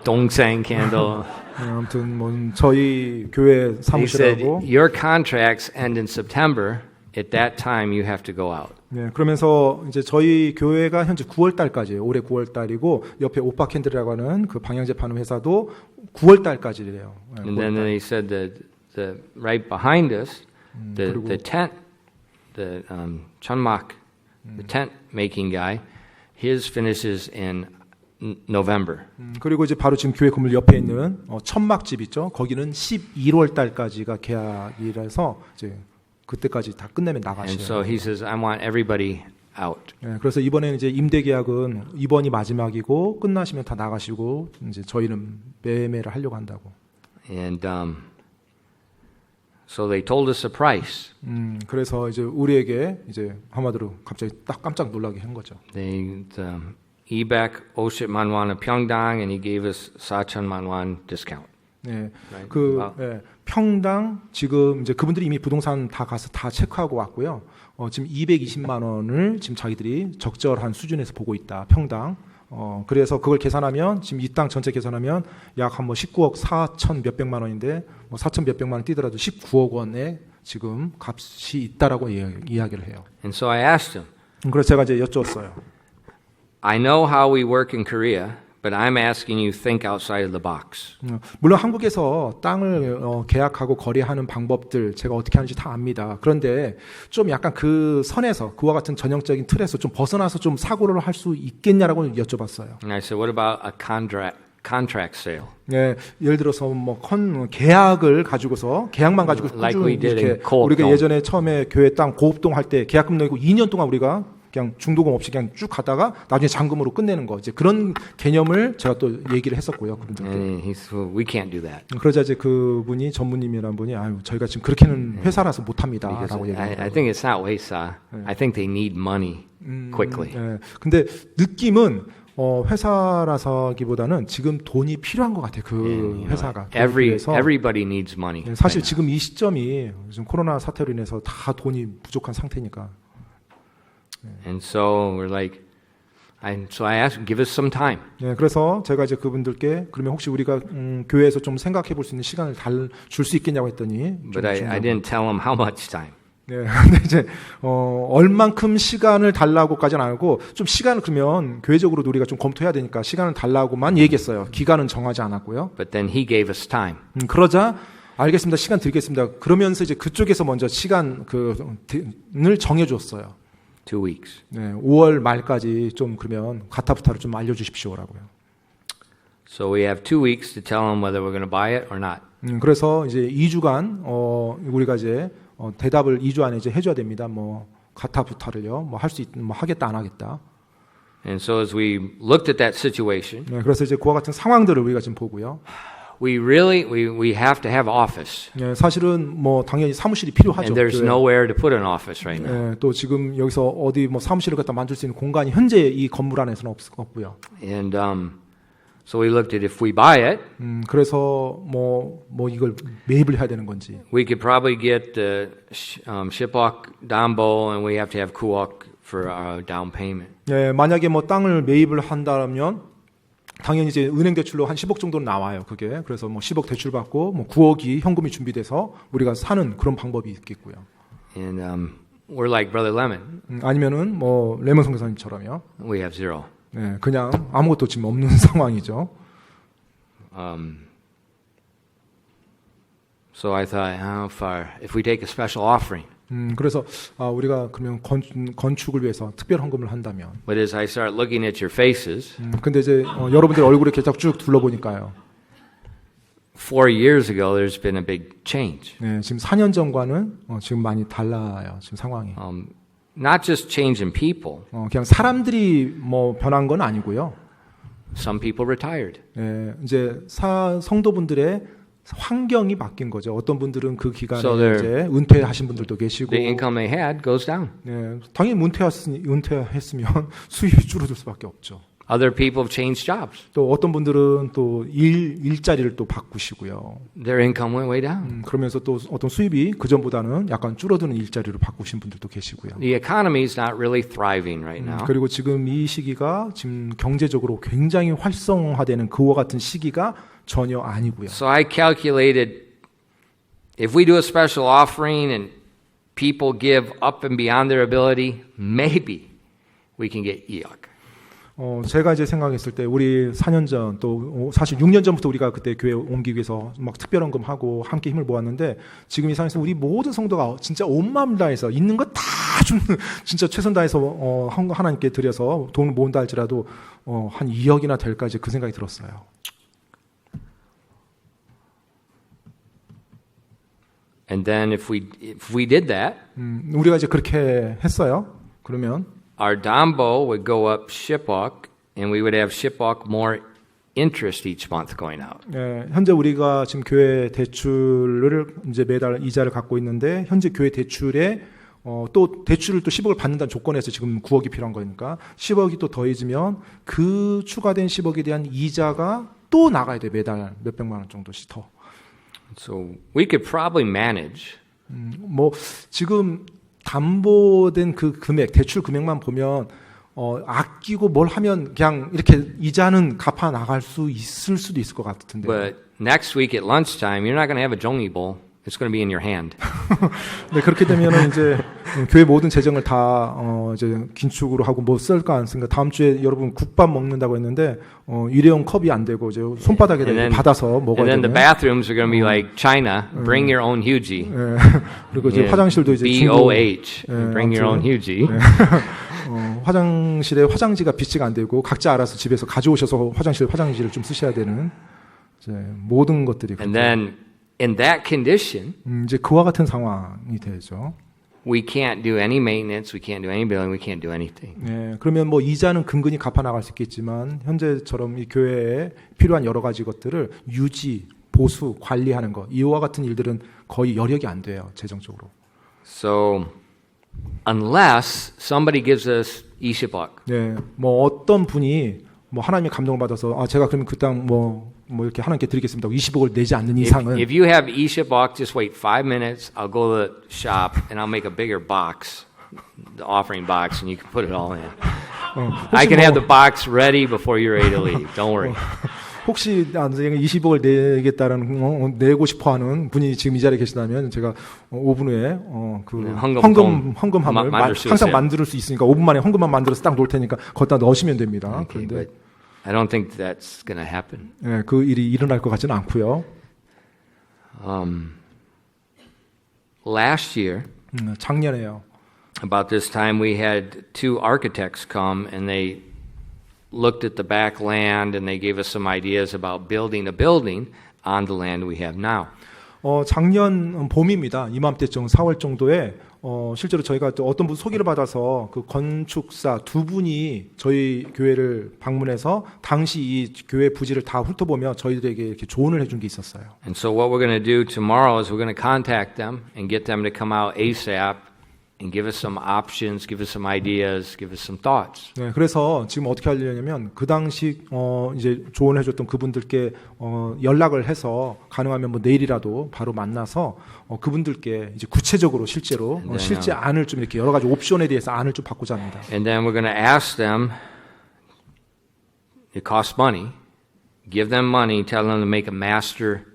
Dongsang candle. 네, 아무튼 뭐 저희 교회 They said, 사무실하고 your contracts end in September, at that time you have to go out. 네, 그러면서 이제 저희 교회가 현재 9월 달까지예요. 올해 9월 달이고 옆에 오파캔들이라고 하는 그 방향제 파는 회사도 9월 달까지래요. 네, And then they said that the right behind us, the tent, the Chunmak, the tent making guy, his finishes in November. 그리고 이제 바로 지금 교회 건물 옆에 있는 천막집 있죠. 거기는 11월 달까지가 계약이라서 이제 그때까지 다 끝내면 And 나가시요. so he says, I want everybody out. 네, 그래서 이번에는 이제 임대 계약은 이번이 마지막이고 끝나시면 다 나가시고 이제 저희는 매매를 하려고 한다고. And so they told us a price. 그래서 이제 우리에게 이제 한마디로 갑자기 딱 깜짝 놀라게 한 거죠. They Ebek, Oshit Manwan, Pyeongdang, and he gave us Sachan Manwan discount. 네, Right. 그 Wow. 예, 평당 지금 이제 그분들이 이미 부동산 다 가서 다 체크하고 왔고요. 지금 220만 원을 지금 자기들이 적절한 수준에서 보고 있다. 평당. 그래서 그걸 계산하면 지금 이 땅 전체 계산하면 약 한 뭐 19억 4천 몇백만 원인데 뭐 4천 몇백만 원 뛰더라도 19억 원에 지금 값이 있다라고 이야기를 해요. And so I asked him, 그래서 제가 이제 여쭈었어요. I know how we work in Korea, but I'm asking you think outside of the box. 물론 한국에서 땅을 계약하고 거래하는 방법들 제가 어떻게 하는지 다 압니다. 그런데 좀 약간 그 선에서 그와 같은 전형적인 틀에서 좀 벗어나서 좀 사고를 할 수 있겠냐라고 여쭤봤어요. And I said, what about a contract sale? 네, 예를 들어서 뭐 계약을 가지고서 계약만 가지고 Like 꾸준히 we did in 이렇게 고업동. 우리가 예전에 처음에 교회 땅 고업동 할 때 계약금 내고 2년 동안 우리가 그냥 중도금 없이 그냥 쭉 가다가 나중에 잔금으로 끝내는 거 이제 그런 개념을 제가 또 얘기를 했었고요. 그분들께. And he said, well, we can't do that. 그러자 이제 그분이 전무님이란 분이 아유 저희가 지금 그렇게는 회사라서 Because 못합니다라고 I 얘기해요. think it's not Weisa. I think they need money quickly. 예, 근데 느낌은 회사라서기보다는 지금 돈이 필요한 것 같아요. 그 회사가. 그래서 Everybody needs money. 사실 지금 이 시점이 지금 코로나 사태로 인해서 다 돈이 부족한 상태니까. And so we're like, so I asked, give us some time. 네, 그래서 제가 이제 그분들께 그러면 혹시 우리가 교회에서 좀 생각해 볼 수 있는 시간을 줄 수 있겠냐고 했더니 But I didn't tell them how much time. 네, 근데 이제 얼만큼 시간을 달라고까지는 안 하고 좀 시간을 그러면 교회적으로도 우리가 좀 검토해야 되니까 시간을 달라고만 얘기했어요. 기간은 정하지 않았고요. But then he gave us time. 그러자 알겠습니다. 시간 드리겠습니다. 그러면서 이제 그쪽에서 먼저 시간 을 정해줬어요. 2 weeks. 네, 5월 말까지 좀 그러면 가타부타를 좀 알려주십시오라고요. So we have 2 weeks to tell them whether we're going to buy it or not. 그래서 이제 2주간 우리가 이제 대답을 2주 안에 이제 해줘야 됩니다. 뭐 가타부타를요, 뭐 할 수 뭐 하겠다 안 하겠다. And so as we looked at that situation, 네, 그래서 이제 그와 같은 상황들을 우리가 지금 보고요. we have to have office. 네, 사실은 뭐 당연히 사무실이 필요하죠. And there's 교회에. nowhere to put an office right now. 네, 또 지금 여기서 어디 뭐 사무실을 갖다 만들 수 있는 공간이 현재 이 건물 안에서는 없고요. And so we looked at if we buy it, 그래서 뭐 이걸 매입을 해야 되는 건지. we could probably get Shipok Dambo, and we have to have Kuok for our down payment. 네, 만약에 뭐 땅을 매입을 한다면 당연히 이제 은행 대출로 한 10억 정도는 나와요. 그게 그래서 뭐 10억 대출 받고 뭐 9억이 현금이 준비돼서 우리가 사는 그런 방법이 있겠고요. And we're like Brother Lemon. 아니면은 뭐 레몬 선교사님처럼요. We have zero. 네, 그냥 아무것도 지금 없는 상황이죠. So I thought, how far? If we take a special offering. 그래서 우리가 그러면 건축을 위해서 특별 헌금을 한다면. But as I start looking at your faces, 근데 이제 여러분들 얼굴을 이렇게 쭉 둘러보니까요. 4 years ago, there's been a big change. 네, 지금 4년 전과는 지금 많이 달라요. 지금 상황이. Not just change in people. 그냥 사람들이 뭐 변한 건 아니고요. Some people retired. 네, 이제 성도분들의 환경이 바뀐 거죠. 어떤 분들은 그 기간에 So they're- 이제 은퇴하신 분들도 계시고, The income they had goes down. 네, 당연히 은퇴했으면 수입이 줄어들 수밖에 없죠. Other people have changed jobs. 또 어떤 분들은 또 일자리를 또 바꾸시고요. Their income went way down. 그러면서 또 어떤 수입이 그 전보다는 약간 줄어드는 일자리로 바꾸신 분들도 계시고요. The economy is not really thriving right now. 그리고 지금 이 시기가 지금 경제적으로 굉장히 활성화되는 그와 같은 시기가 전혀 아니고요. So I calculated if we do a special offering and people give up and beyond their ability, maybe we can get EOC. 제가 이제 생각했을 때 우리 4년 전 또 사실 6년 전부터 우리가 그때 교회 옮기기 위해서 막 특별헌금하고 함께 힘을 모았는데 지금 이 상황에서 우리 모든 성도가 진짜 온 마음 다해서 있는 거 다 주는 진짜 최선 다해서 하나님께 드려서 돈을 모은다 할지라도 한 2억이나 될까 이제 그 생각이 들었어요. And then if we did that, 우리가 이제 그렇게 했어요. 그러면 our Dambo would go up Shipwalk, and we would have Shipwalk more interest each month going out. 현재 우리가 지금 교회 대출을 이제 매달 이자를 갖고 있는데 현재 교회 대출에 또 대출을 또 10억을 받는다는 조건에서 지금 9억이 필요한 거니까 10억이 또 더해지면 그 추가된 10억에 대한 이자가 또 나가야 돼. 매달 몇백만 원 정도씩 더. So we could probably manage. 뭐 지금 담보된 그 금액, 대출 금액만 보면 아끼고 뭘 하면 그냥 이렇게 이자는 갚아 나갈 수 있을 수도 있을 것 같은데. But next week at lunchtime, you're not going to have a 종이 bowl. It's going to be in your hand. 네, 그렇게 되면은 이제 교회 모든 재정을 다 이제 긴축으로 하고 뭐 쓸까 안 쓴가. 다음 주에 여러분 국밥 먹는다고 했는데 일회용 컵이 안 되고 이제 손바닥에다 받아서 먹어야 And then the 되면. bathrooms are going to be like China. Bring your own hugie. 그리고 이제 화장실도 이제 BOH. Bring your own hugie. 화장실에 화장지가 비치가 안 되고 각자 알아서 집에서 가져오셔서 화장지를 좀 쓰셔야 되는 이제 모든 것들이. And then in that condition, 이제 그와 같은 상황이 되죠. we can't do any maintenance, we can't do any billing, we can't do anything. 네, 그러면 뭐 이자는 근근히 갚아 나갈 수 있겠지만 현재처럼 이 교회에 필요한 여러 가지 것들을 유지, 보수, 관리하는 것 이와 같은 일들은 거의 여력이 안 돼요, 재정적으로. So unless somebody gives us e-shipok, 네, 뭐 어떤 분이 뭐 하나님의 감동을 받아서 제가 그러면 그 땅 뭐 이렇게 하나님께 드리겠습니다. 20억을 내지 않는 이상은 if you have e-shipok, just wait 5 minutes. I'll go to the shop and I'll make a bigger box, the offering box, and you can put it all in. I can have the box ready before you're ready to leave. Don't worry. 혹시 20억을 내겠다라는 내고 싶어하는 분이 지금 이 자리에 계시다면 제가 5분 후에 그 헌금함을 항상 만들 수 있으니까 5분 만에 헌금함 만들어서 딱 놓을 테니까 거기다 넣으시면 됩니다. Okay, 그런데 but I don't think that's going to happen. 네, 그 일이 일어날 것 같지는 않고요. Last year, 작년에요. about this time, we had 2 architects come and they looked at the back land and they gave us some ideas about building a building on the land we have now. 작년 봄입니다. 이맘때쯤 4월 정도에 실제로 저희가 또 어떤 분 소개를 받아서 그 건축사 2분이 저희 교회를 방문해서 당시 이 교회 부지를 다 훑어보며 저희들에게 이렇게 조언을 해준 게 있었어요. And so what we're going to do tomorrow is we're going to contact them and get them to come out ASAP and give us some options, give us some ideas, give us some thoughts. 네, 그래서 지금 어떻게 하려냐면 그 당시 이제 조언해줬던 그분들께 연락을 해서 가능하면 뭐 내일이라도 바로 만나서 그분들께 이제 구체적으로 실제로 실제 안을 좀 이렇게 여러 가지 옵션에 대해서 안을 좀 받고자 합니다. And then we're going to ask them. It costs money. Give them money. Tell them to make a master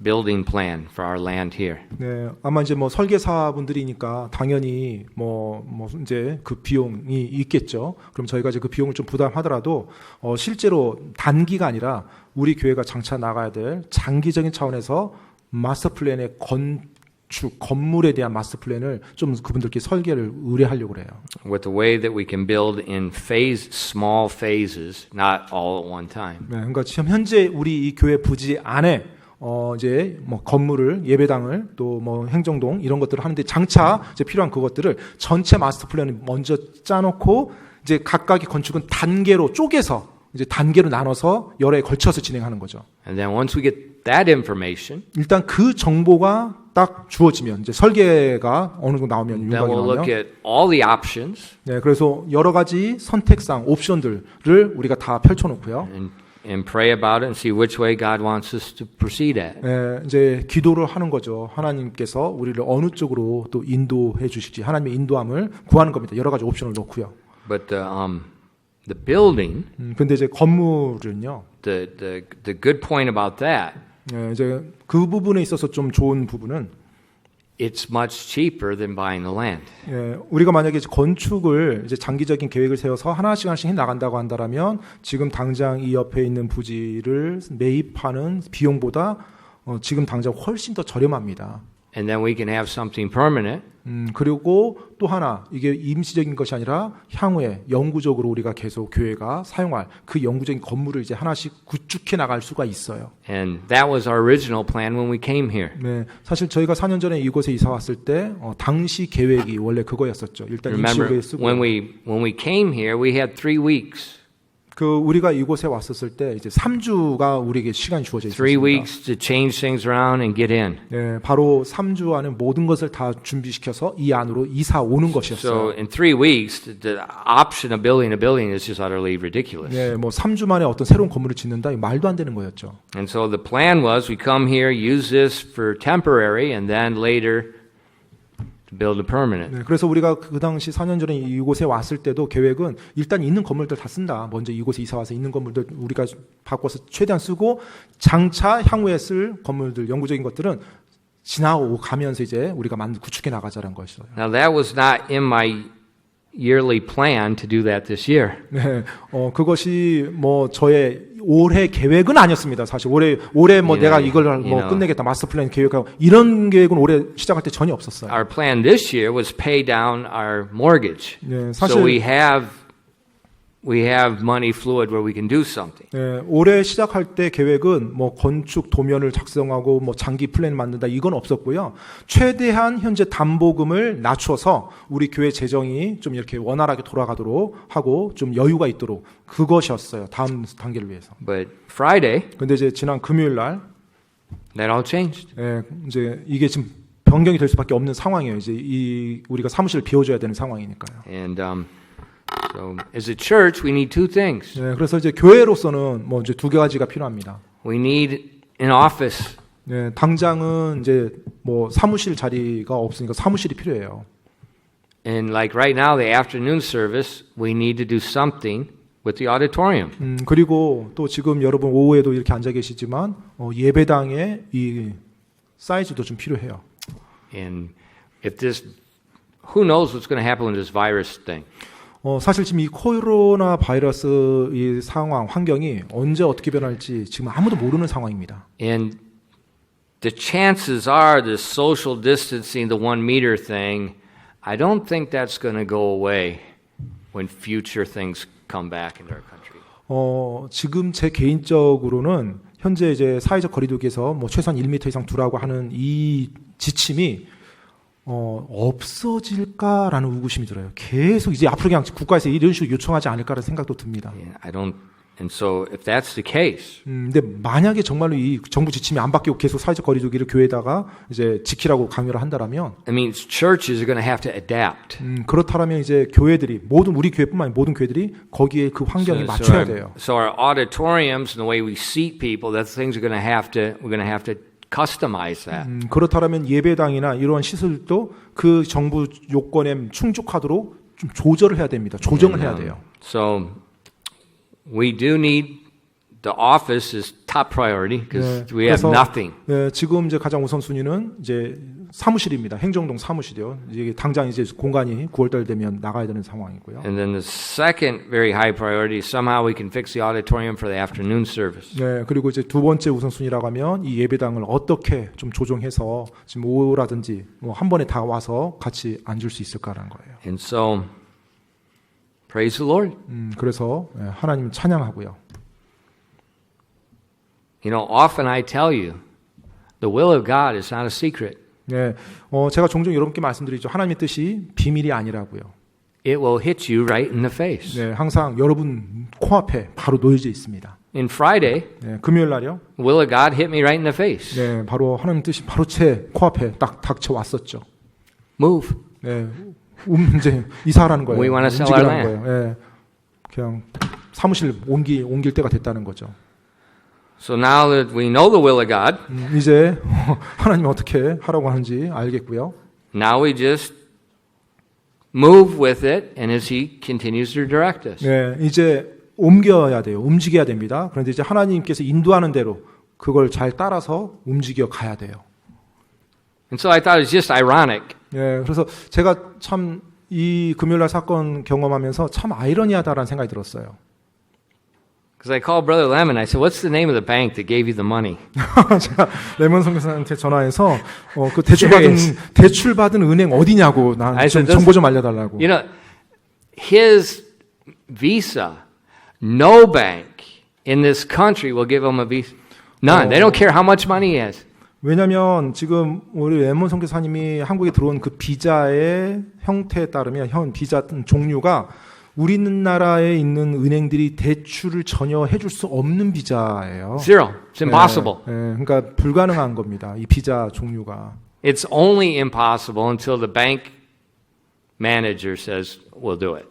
building plan for our land here. 네, 아마 이제 뭐 설계사분들이니까 당연히 뭐 이제 그 비용이 있겠죠. 그럼 저희가 이제 그 비용을 좀 부담하더라도 실제로 단기가 아니라 우리 교회가 장차 나가야 될 장기적인 차원에서 마스터 플랜의 건물에 대한 마스터 플랜을 좀 그분들께 설계를 의뢰하려고 그래요. With the way that we can build in small phases, not all at one time. 네, 그러니까 지금 현재 우리 이 교회 부지 안에 이제 뭐 건물을 예배당을 또 뭐 행정동 이런 것들을 하는데 장차 이제 필요한 그것들을 전체 마스터 플랜을 먼저 짜놓고 이제 각각의 건축은 단계로 쪼개서 이제 단계로 나눠서 여러 해 걸쳐서 진행하는 거죠. And then once we get that information, 일단 그 정보가 딱 주어지면 이제 설계가 어느 정도 나오면 then we'll look 유곽이 나오면 at all the options. 네, 그래서 여러 가지 선택상 옵션들을 우리가 다 펼쳐놓고요. And pray about it and see which way God wants us to proceed at. 네, 이제 기도를 하는 거죠. 하나님께서 우리를 어느 쪽으로 또 인도해 주실지 하나님의 인도함을 구하는 겁니다. 여러 가지 옵션을 놓고요. But the building, 근데 이제 건물은요. the good point about that 네, 이제 그 부분에 있어서 좀 좋은 부분은 it's much cheaper than buying the land. 예, 우리가 만약에 이제 건축을 이제 장기적인 계획을 세워서 하나씩 하나씩 해 나간다고 한다라면 지금 당장 이 옆에 있는 부지를 매입하는 비용보다 지금 당장 훨씬 더 저렴합니다. And then we can have something permanent. 그리고 또 하나 이게 임시적인 것이 아니라 향후에 영구적으로 우리가 계속 교회가 사용할 그 영구적인 건물을 이제 하나씩 구축해 나갈 수가 있어요. And that was our original plan when we came here. 네, 사실 저희가 4년 전에 이곳에 이사 왔을 때 당시 계획이 원래 그거였었죠. 일단 Remember, 임시로에 쓰고 when we came here, we had 3 weeks. 그 우리가 이곳에 왔었을 때 이제 3주가 우리에게 시간이 주어져 3 있었습니다. weeks to change things around and get in. 네, 바로 3주 안에 모든 것을 다 준비시켜서 이 안으로 이사 오는 것이었어요. So in 3 weeks, the option of building a building is just utterly ridiculous. 네, 뭐 3주 만에 어떤 새로운 건물을 짓는다, 이거 말도 안 되는 거였죠. And so the plan was we come here, use this for temporary, and then later to build a permanent. 네, 그래서 우리가 그 당시 4년 전에 이곳에 왔을 때도 계획은 일단 있는 건물들 다 쓴다. 먼저 이곳에 이사 와서 있는 건물들 우리가 바꿔서 최대한 쓰고 장차 향후에 쓸 건물들, 영구적인 것들은 지나고 가면서 이제 우리가 구축해 나가자는 것이어요. Now that was not in my yearly plan to do that this year. 네, 그것이 뭐 저의 올해 계획은 아니었습니다. 사실 올해 뭐 You 내가 know, 이걸 you 뭐 know. 끝내겠다 마스터 플랜 계획하고 이런 계획은 올해 시작할 때 전혀 없었어요. Our plan this year was pay down our mortgage. 네, So 사실 we have money fluid where we can do something. 네, 올해 시작할 때 계획은 뭐 건축 도면을 작성하고 뭐 장기 플랜 만든다 이건 없었고요. 최대한 현재 담보금을 낮춰서 우리 교회 재정이 좀 이렇게 원활하게 돌아가도록 하고 좀 여유가 있도록 그것이었어요. 다음 단계를 위해서. But Friday, 근데 이제 지난 금요일 날 that all changed. 이제 이게 지금 변경이 될 수밖에 없는 상황이에요. 이제 우리가 사무실을 비워줘야 되는 상황이니까요. And so as a church, we need 2 things. 네, 그래서 이제 교회로서는 뭐 이제 2가지가 필요합니다. We need an office. 네, 당장은 이제 뭐 사무실 자리가 없으니까 사무실이 필요해요. And like right now, the afternoon service, we need to do something with the auditorium. 그리고 또 지금 여러분 오후에도 이렇게 앉아 계시지만 예배당의 이 사이즈도 좀 필요해요. And if this, who knows what's going to happen with this virus thing? 사실 지금 이 코로나 바이러스 이 상황, 환경이 언제 어떻게 변할지 지금 아무도 모르는 상황입니다. And the chances are the social distancing, the 1 meter thing, I don't think that's going to go away when future things come back into our country. 지금 제 개인적으로는 현재 이제 사회적 거리두기에서 뭐 최소한 1m 이상 두라고 하는 이 지침이 없어질까라는 의구심이 들어요. 계속 이제 앞으로 그냥 국가에서 이런 식으로 요청하지 않을까라는 생각도 듭니다. Yeah, and so if that's the case, 근데 만약에 정말로 이 정부 지침이 안 바뀌고 계속 사회적 거리두기를 교회에다가 이제 지키라고 강요를 한다라면, it means churches are going to have to adapt. 그렇다면 이제 교회들이 우리 교회뿐만 아니라 모든 교회들이 거기에 그 환경에 맞춰야 돼요. So our auditoriums and the way we seat people, that's things we're going to have to customize that. 그렇다면 예배당이나 이런 시설도 그 정부 요건에 충족하도록 좀 조절을 해야 됩니다. 조정을 해야 돼요. So we do need the office is top priority because we have nothing. 네, 지금 이제 가장 우선순위는 이제 사무실입니다. 행정동 사무실이요. 이게 당장 이제 공간이 9월달 되면 나가야 되는 상황이고요. And then the second very high priority is somehow we can fix the auditorium for the afternoon service. 네, 그리고 이제 2번째 우선순위라고 하면 이 예배당을 어떻게 좀 조정해서 지금 오후라든지 뭐 한 번에 다 와서 같이 앉을 수 있을까라는 거예요. And so praise the Lord. 그래서 하나님 찬양하고요. You know, often I tell you, the will of God is not a secret. 네, 제가 종종 여러분께 말씀드리죠. 하나님의 뜻이 비밀이 아니라고요. It will hit you right in the face. 네, 항상 여러분 코앞에 바로 놓여져 있습니다. In Friday, 네, 금요일 날이요. the will of God hit me right in the face. 네, 바로 하나님 뜻이 바로 제 코앞에 딱 닥쳐 왔었죠. Move. 네, 이제 이사하라는 거예요. We want to sell our 움직이라는 거예요. 네, 그냥 사무실 옮길 때가 됐다는 거죠. So now that we know the will of God, 이제 하나님이 어떻게 하라고 하는지 알겠고요. now we just move with it, and as He continues to direct us. 네, 이제 옮겨야 돼요. 움직여야 됩니다. 그런데 이제 하나님께서 인도하는 대로 그걸 잘 따라서 움직여 가야 돼요. And so I thought it was just ironic. 예, 그래서 제가 참 이 금요일날 사건 경험하면서 참 아이러니하다라는 생각이 들었어요. Because I called Brother Lemon. I said, "What's the name of the bank that gave you the money?" 제가 레몬 선교사한테 전화해서 그 대출 받은 은행 어디냐고 난 좀 정보 좀 알려달라고. You know, his visa, no bank in this country will give him a visa. None. They don't care how much money he has. 왜냐하면 지금 우리 레몬 선교사님이 한국에 들어온 그 비자의 형태에 따르면 비자 종류가 우리나라에 있는 은행들이 대출을 전혀 해줄 수 없는 비자예요. Zero. It's impossible. 그러니까 불가능한 겁니다. 이 비자 종류가. It's only impossible until the bank manager says we'll do it.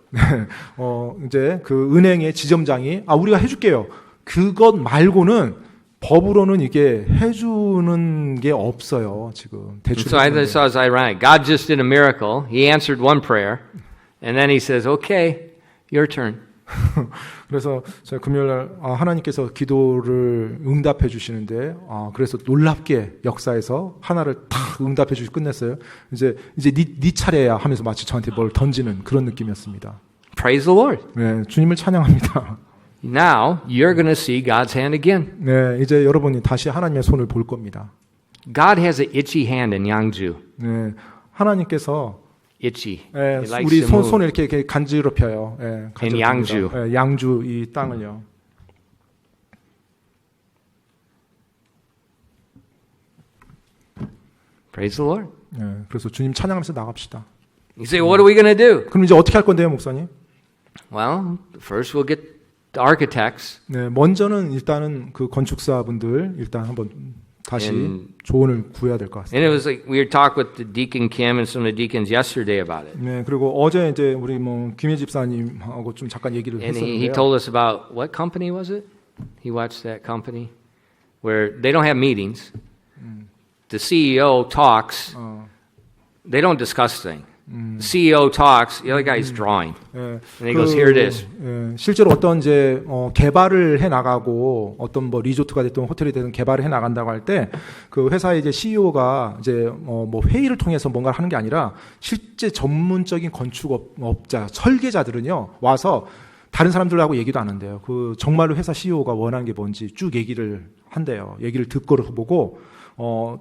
이제 그 은행의 지점장이 우리가 해줄게요. 그것 말고는 법으로는 이게 해주는 게 없어요. 지금 대출. So I thought it was ironic. God just did a miracle. He answered one prayer, and then He says, "Okay, your turn." 그래서 제가 금요일날 하나님께서 기도를 응답해 주시는데 그래서 놀랍게 역사에서 하나를 탁 응답해 주시고 끝냈어요. 이제 네 차례야 하면서 마치 저한테 뭘 던지는 그런 느낌이었습니다. Praise the Lord. 네, 주님을 찬양합니다. Now you're going to see God's hand again. 네, 이제 여러분이 다시 하나님의 손을 볼 겁니다. God has an itchy hand in Yangju. 네, 하나님께서 Itchy. 예, He likes 우리 to move. 손을 이렇게 간지럽혀요. 예, In 양주. 예, 양주 이 땅을요. Praise the Lord. 예, 그래서 주님 찬양하면서 나갑시다. You say, what are we going to do? 그럼 이제 어떻게 할 건데요, 목사님? Well, first we'll get the architects. 네, 먼저는 일단은 그 건축사분들 일단 한번 다시 조언을 구해야 될 것 And 같습니다. it was like we were talking with the Deacon Kim and some of the deacons yesterday about it. 네, 그리고 어제 이제 우리 김혜 집사님하고 좀 잠깐 얘기를 And he 했었는데요. told us about what company was it? He watched that company where they don't have meetings. The CEO talks. They don't discuss things. The CEO talks. The other guy's drawing. 예, And he goes, "Here it is." 예, 실제로 어떤 이제 개발을 해 나가고 어떤 뭐 리조트가 됐든 호텔이 되든 개발을 해 나간다고 할 때 그 회사의 이제 CEO가 이제 뭐 회의를 통해서 뭔가를 하는 게 아니라 실제 전문적인 건축업자 설계자들은요 와서 다른 사람들하고 얘기도 안 한대요. 그 정말로 회사 CEO가 원하는 게 뭔지 쭉 얘기를 한대요. 얘기를 듣고 보고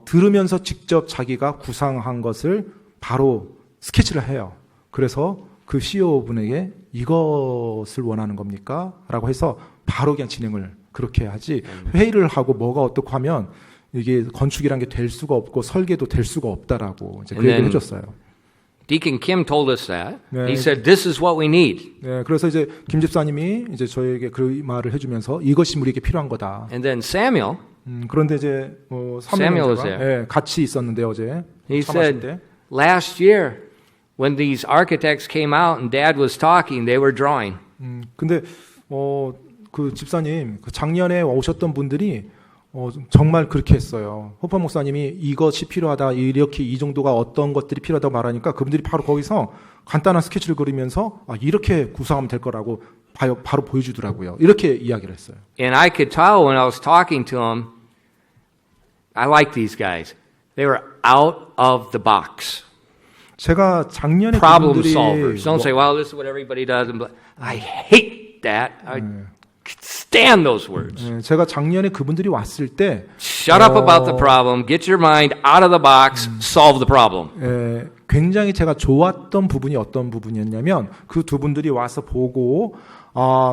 들으면서 직접 자기가 구상한 것을 바로 스케치를 해요. 그래서 그 CEO 분에게 이것을 원하는 겁니까? 라고 해서 바로 그냥 진행을 그렇게 하지 회의를 하고 뭐가 어떻고 하면 이게 건축이란 게 될 수가 없고 설계도 될 수가 없다라고 이제 그 얘기를 해줬어요. Deacon Kim told us that. 네. He said, "This is what we need." 네, 그래서 이제 김 집사님이 이제 저에게 그 말을 해주면서 이것이 우리에게 필요한 거다. And then Samuel, 그런데 이제 Samuel was 사무엘과 there. 같이 있었는데 어제 he 참하신데 said, "Last year, when these architects came out and Dad was talking, they were drawing." 근데 그 집사님 그 작년에 오셨던 분들이 정말 그렇게 했어요. 호파 목사님이 이것이 필요하다 이렇게 이 정도가 어떤 것들이 필요하다고 말하니까 그분들이 바로 거기서 간단한 스케치를 그리면서 이렇게 구상하면 될 거라고 바로 보여주더라고요. 이렇게 이야기를 했어요. And I could tell when I was talking to them, I like these guys. They were out of the box. 제가 작년에 Problem 그분들이 solvers. Don't say, "Well, this is what everybody does." I hate that. I stand those words. 제가 작년에 그분들이 왔을 때 Shut up about the problem. Get your mind out of the box. Solve the problem. 굉장히 제가 좋았던 부분이 어떤 부분이었냐면 그 두 분들이 와서 보고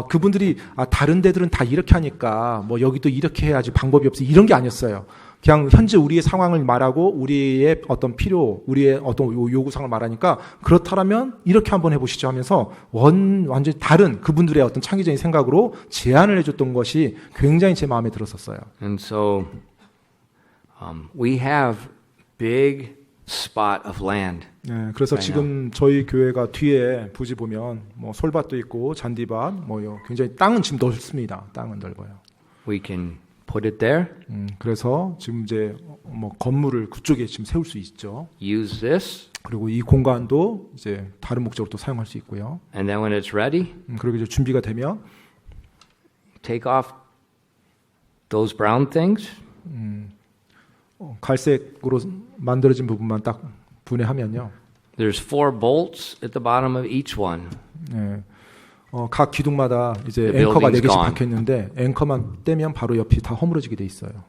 그분들이 다른 데들은 다 이렇게 하니까 뭐 여기도 이렇게 해야지 방법이 없어 이런 게 아니었어요. 그냥 현재 우리의 상황을 말하고 우리의 어떤 필요, 우리의 어떤 요구사항을 말하니까 그렇다면 이렇게 한번 해보시죠 하면서 완전히 다른 그분들의 어떤 창의적인 생각으로 제안을 해줬던 것이 굉장히 제 마음에 들었었어요. And so we have big spot of land. 네, 그래서 지금 저희 교회가 뒤에 부지 보면 뭐 솔밭도 있고 잔디밭, 뭐 굉장히 땅은 지금 넓습니다. 땅은 넓어요. We can put it there. 그래서 지금 이제 뭐 건물을 그쪽에 지금 세울 수 있죠. Use this. 그리고 이 공간도 이제 다른 목적으로 또 사용할 수 있고요. And then when it's ready, 그리고 이제 준비가 되면 take off those brown things. 갈색으로 만들어진 부분만 딱 분해하면요. There's 4 bolts at the bottom of each one. 예, 각 기둥마다 이제 The 앵커가 building's 4개씩 gone. 박혀 있는데 앵커만 떼면 바로 옆이 다 허물어지게 돼 있어요.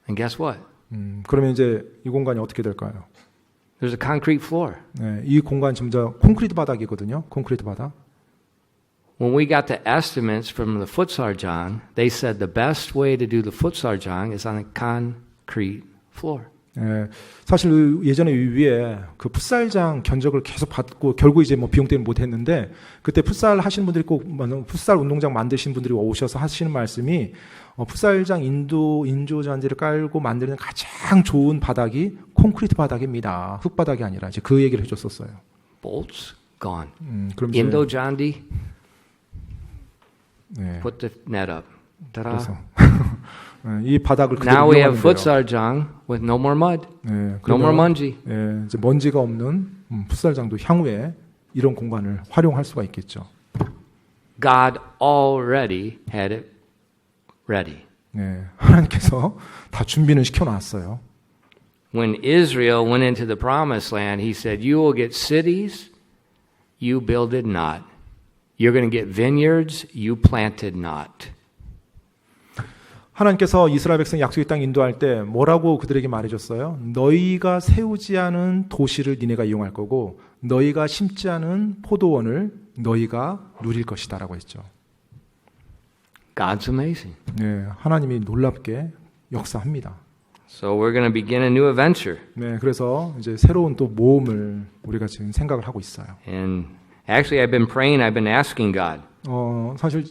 And guess what? 그러면 이제 이 공간이 어떻게 될까요? There's a concrete floor. 네, 이 공간 전부 콘크리트 바닥이거든요. 콘크리트 바닥. When we got the estimates from the futsarjang, they said the best way to do the futsarjang is on a concrete floor. 예, 사실 예전에 위에 그 풋살장 견적을 계속 받고 결국 이제 뭐 비용 때문에 못 했는데 그때 풋살 하시는 분들이 꼭 풋살 운동장 만드신 분들이 오셔서 하시는 말씀이 풋살장 인조 잔디를 깔고 만드는 가장 좋은 바닥이 콘크리트 바닥입니다. 흙바닥이 아니라 이제 그 얘기를 해줬었어요. Bolts gone. 그럼 이제 Indo Jandi, 네, put the net up. Ta-da. 그래서 이 바닥을 Now 그대로 we have 이용하면 돼요. futsarjang with no more mud, 네, no 그러면, more munji. 예, 이제 먼지가 없는 풋살장도 향후에 이런 공간을 활용할 수가 있겠죠. God already had it ready. 네, 하나님께서 다 준비는 시켜놨어요. When Israel went into the promised land, he said, you will get cities, you builded not. You're going to get vineyards, you planted not. 하나님께서 이스라엘 백성 약속의 땅 인도할 때 뭐라고 그들에게 말해줬어요? 너희가 세우지 않은 도시를 니네가 이용할 거고 너희가 심지 않은 포도원을 너희가 누릴 것이다 라고 했죠. God's amazing. 네, 하나님이 놀랍게 역사합니다. So we're going to begin a new adventure. 네, 그래서 이제 새로운 또 모험을 우리가 지금 생각을 하고 있어요. And actually I've been praying, I've been asking God. 사실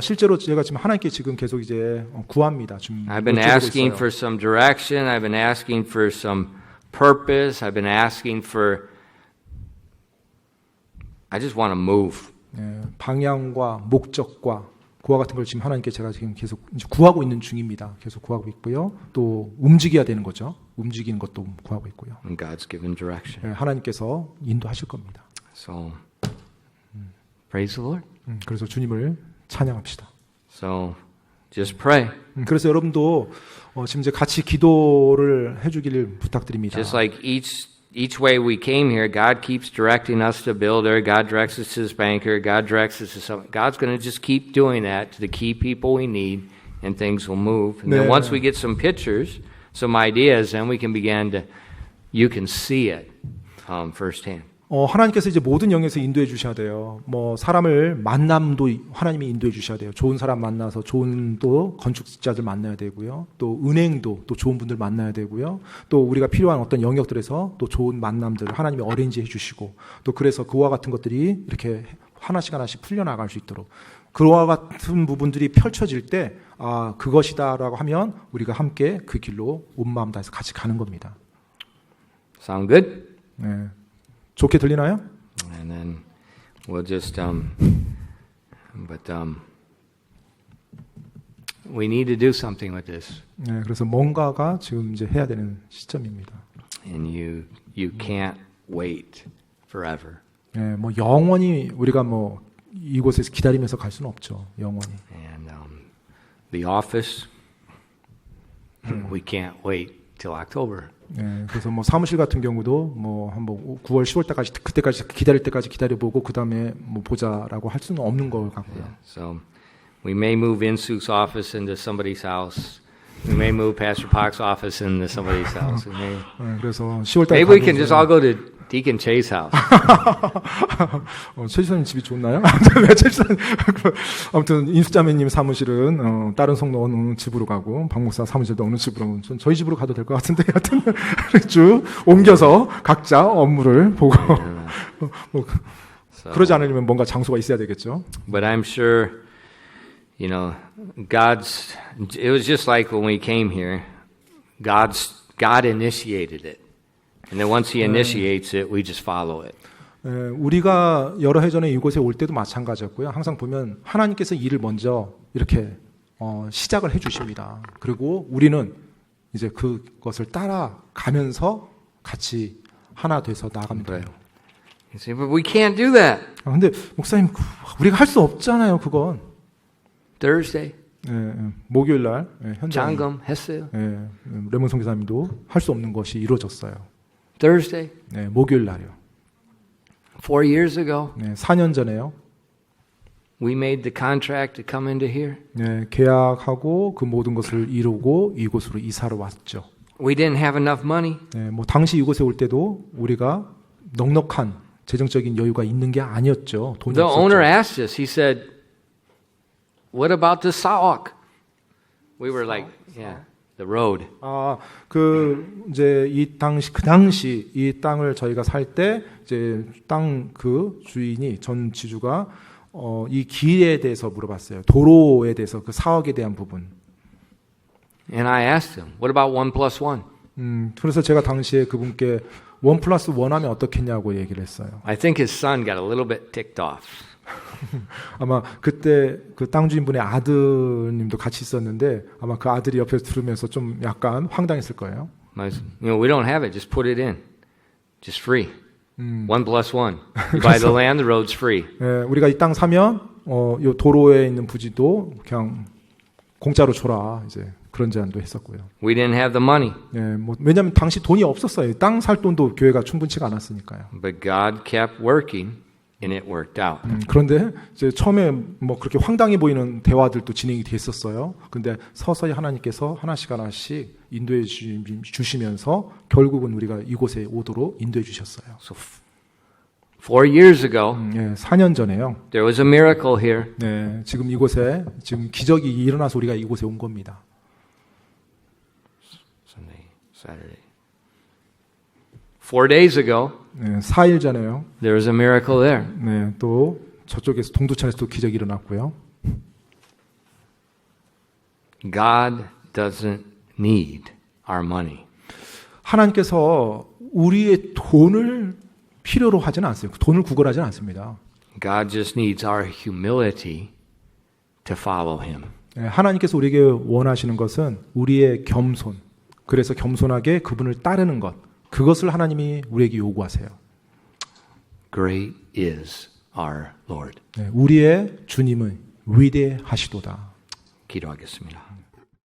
실제로 제가 지금 하나님께 지금 계속 이제 구합니다. 지금 I've been 여쭤보고 asking 있어요. for some direction. I've been asking for some purpose. I've been asking for, I just want to move. 네, 방향과 목적과 그와 같은 걸 지금 하나님께 제가 지금 계속 이제 구하고 있는 중입니다. 계속 구하고 있고요. 또 움직여야 되는 거죠. 움직이는 것도 구하고 있고요. And God's given direction. 네, 하나님께서 인도하실 겁니다. So, praise the Lord. 그래서 주님을 찬양합시다. So, just pray. 그래서 여러분도 지금 이제 같이 기도를 해주기를 부탁드립니다. Just like each way we came here, God keeps directing us to builder, God directs us to this banker, God directs us to something. God's going to just keep doing that to the key people we need, and things will move. And then 네. once we get some pictures, some ideas, then we can begin to, you can see it firsthand. 하나님께서 이제 모든 영역에서 인도해 주셔야 돼요. 뭐 사람을 만남도 하나님이 인도해 주셔야 돼요. 좋은 사람 만나서 좋은 또 건축자들 만나야 되고요. 또 은행도 또 좋은 분들 만나야 되고요. 또 우리가 필요한 어떤 영역들에서 또 좋은 만남들을 하나님이 어레인지 해주시고 또 그래서 그와 같은 것들이 이렇게 하나씩 하나씩 풀려나갈 수 있도록 그와 같은 부분들이 펼쳐질 때 그것이다라고 하면 우리가 함께 그 길로 온 마음 다해서 같이 가는 겁니다. Sound good? 네. 좋게 들리나요? And then we'll just, we need to do something with this. 네, 그래서 뭔가가 지금 이제 해야 되는 시점입니다. And you can't wait forever. 네, 뭐 영원히 우리가 뭐 이곳에서 기다리면서 갈 수는 없죠. 영원히. And the office, we can't wait till October. 네, 그래서 뭐 사무실 같은 경우도 뭐 한번 9월, 10월 때까지 그때까지 기다릴 때까지 기다려보고 그 다음에 뭐 보자라고 할 수는 없는 것 같고요. So we may move Insuk's office into somebody's house. We may move Pastor Park's office into somebody's house. We may, 네, 그래서 10월 달에 maybe we can just all go to Deacon Che's house. 최지사님 집이 좋나요? 아무튼 인숙자매님 사무실은 다른 성도 어느 집으로 가고 박목사 사무실도 어느 집으로 전 저희 집으로 가도 될 것 같은데 하여튼 쭉 옮겨서 각자 업무를 보고 뭐, So, 그러지 않으려면 뭔가 장소가 있어야 되겠죠. but I'm sure, you know, it was just like when we came here, God initiated it. And then once He initiates it, we just follow it. 우리가 여러 해 전에 이곳에 올 때도 마찬가지였고요. 항상 보면 하나님께서 일을 먼저 이렇게 시작을 해주십니다. 그리고 우리는 이제 그것을 따라가면서 같이 하나 돼서 나가면 돼요. You say, but we can't do that. 근데 목사님 우리가 할 수 없잖아요. 그건 Thursday, 목요일 날 현장 장검했어요. 레몬 선교사님도 할 수 없는 것이 이루어졌어요. Thursday, 목요일 날이요. 4 years ago, 4년 전에요. we made the contract to come into here. 계약하고 그 모든 것을 이루고 이곳으로 이사를 왔죠. We didn't have enough money. 뭐 당시 이곳에 올 때도 우리가 넉넉한 재정적인 여유가 있는 게 아니었죠. 돈이 The owner 없었죠. asked us, he said, what about the Sauk? We were like, yeah, the road. 이제 그 당시 이 땅을 저희가 살 때 이제 땅 그 주인이 전 지주가 이 길에 대해서 물어봤어요. 도로에 대해서 그 사역에 대한 부분. And I asked him, what about 1+1? 그래서 제가 당시에 그분께 1+1 하면 어떻겠냐고 얘기를 했어요. I think his son got a little bit ticked off. 아마 그때 그 땅 주인분의 아드님도 같이 있었는데 아마 그 아들이 옆에서 들으면서 좀 약간 황당했을 거예요. I said, we don't have it. Just put it in. Just free. 1+1. You buy the land, the road's free. 우리가 이 땅 사면 요 도로에 있는 부지도 그냥 공짜로 줘라. 이제 그런 제안도 했었고요. We didn't have the money. 왜냐하면 당시 돈이 없었어요. 땅 살 돈도 교회가 충분치가 않았으니까요. But God kept working, and it worked out. 그런데 이제 처음에 뭐 그렇게 황당해 보이는 대화들도 진행이 됐었어요. 근데 서서히 하나님께서 하나씩 인도해 주시면서 결국은 우리가 이곳에 오도록 인도해 주셨어요. So 4 years ago, 4년 전에요. there was a miracle here. 지금 이곳에 지금 기적이 일어나서 우리가 이곳에 온 겁니다. Sunday, Saturday. 4 days ago, 4일 전에요. there was a miracle there. 또 저쪽에서 동두천에서 또 기적이 일어났고요. God doesn't need our money. 하나님께서 우리의 돈을 필요로 하지는 않습니다. 돈을 구걸하지는 않습니다. God just needs our humility to follow Him. 하나님께서 우리에게 원하시는 것은 우리의 겸손. 그래서 겸손하게 그분을 따르는 것. 그것을 하나님이 우리에게 요구하세요. Great is our Lord. 우리의 주님은 위대하시도다. 기도하겠습니다.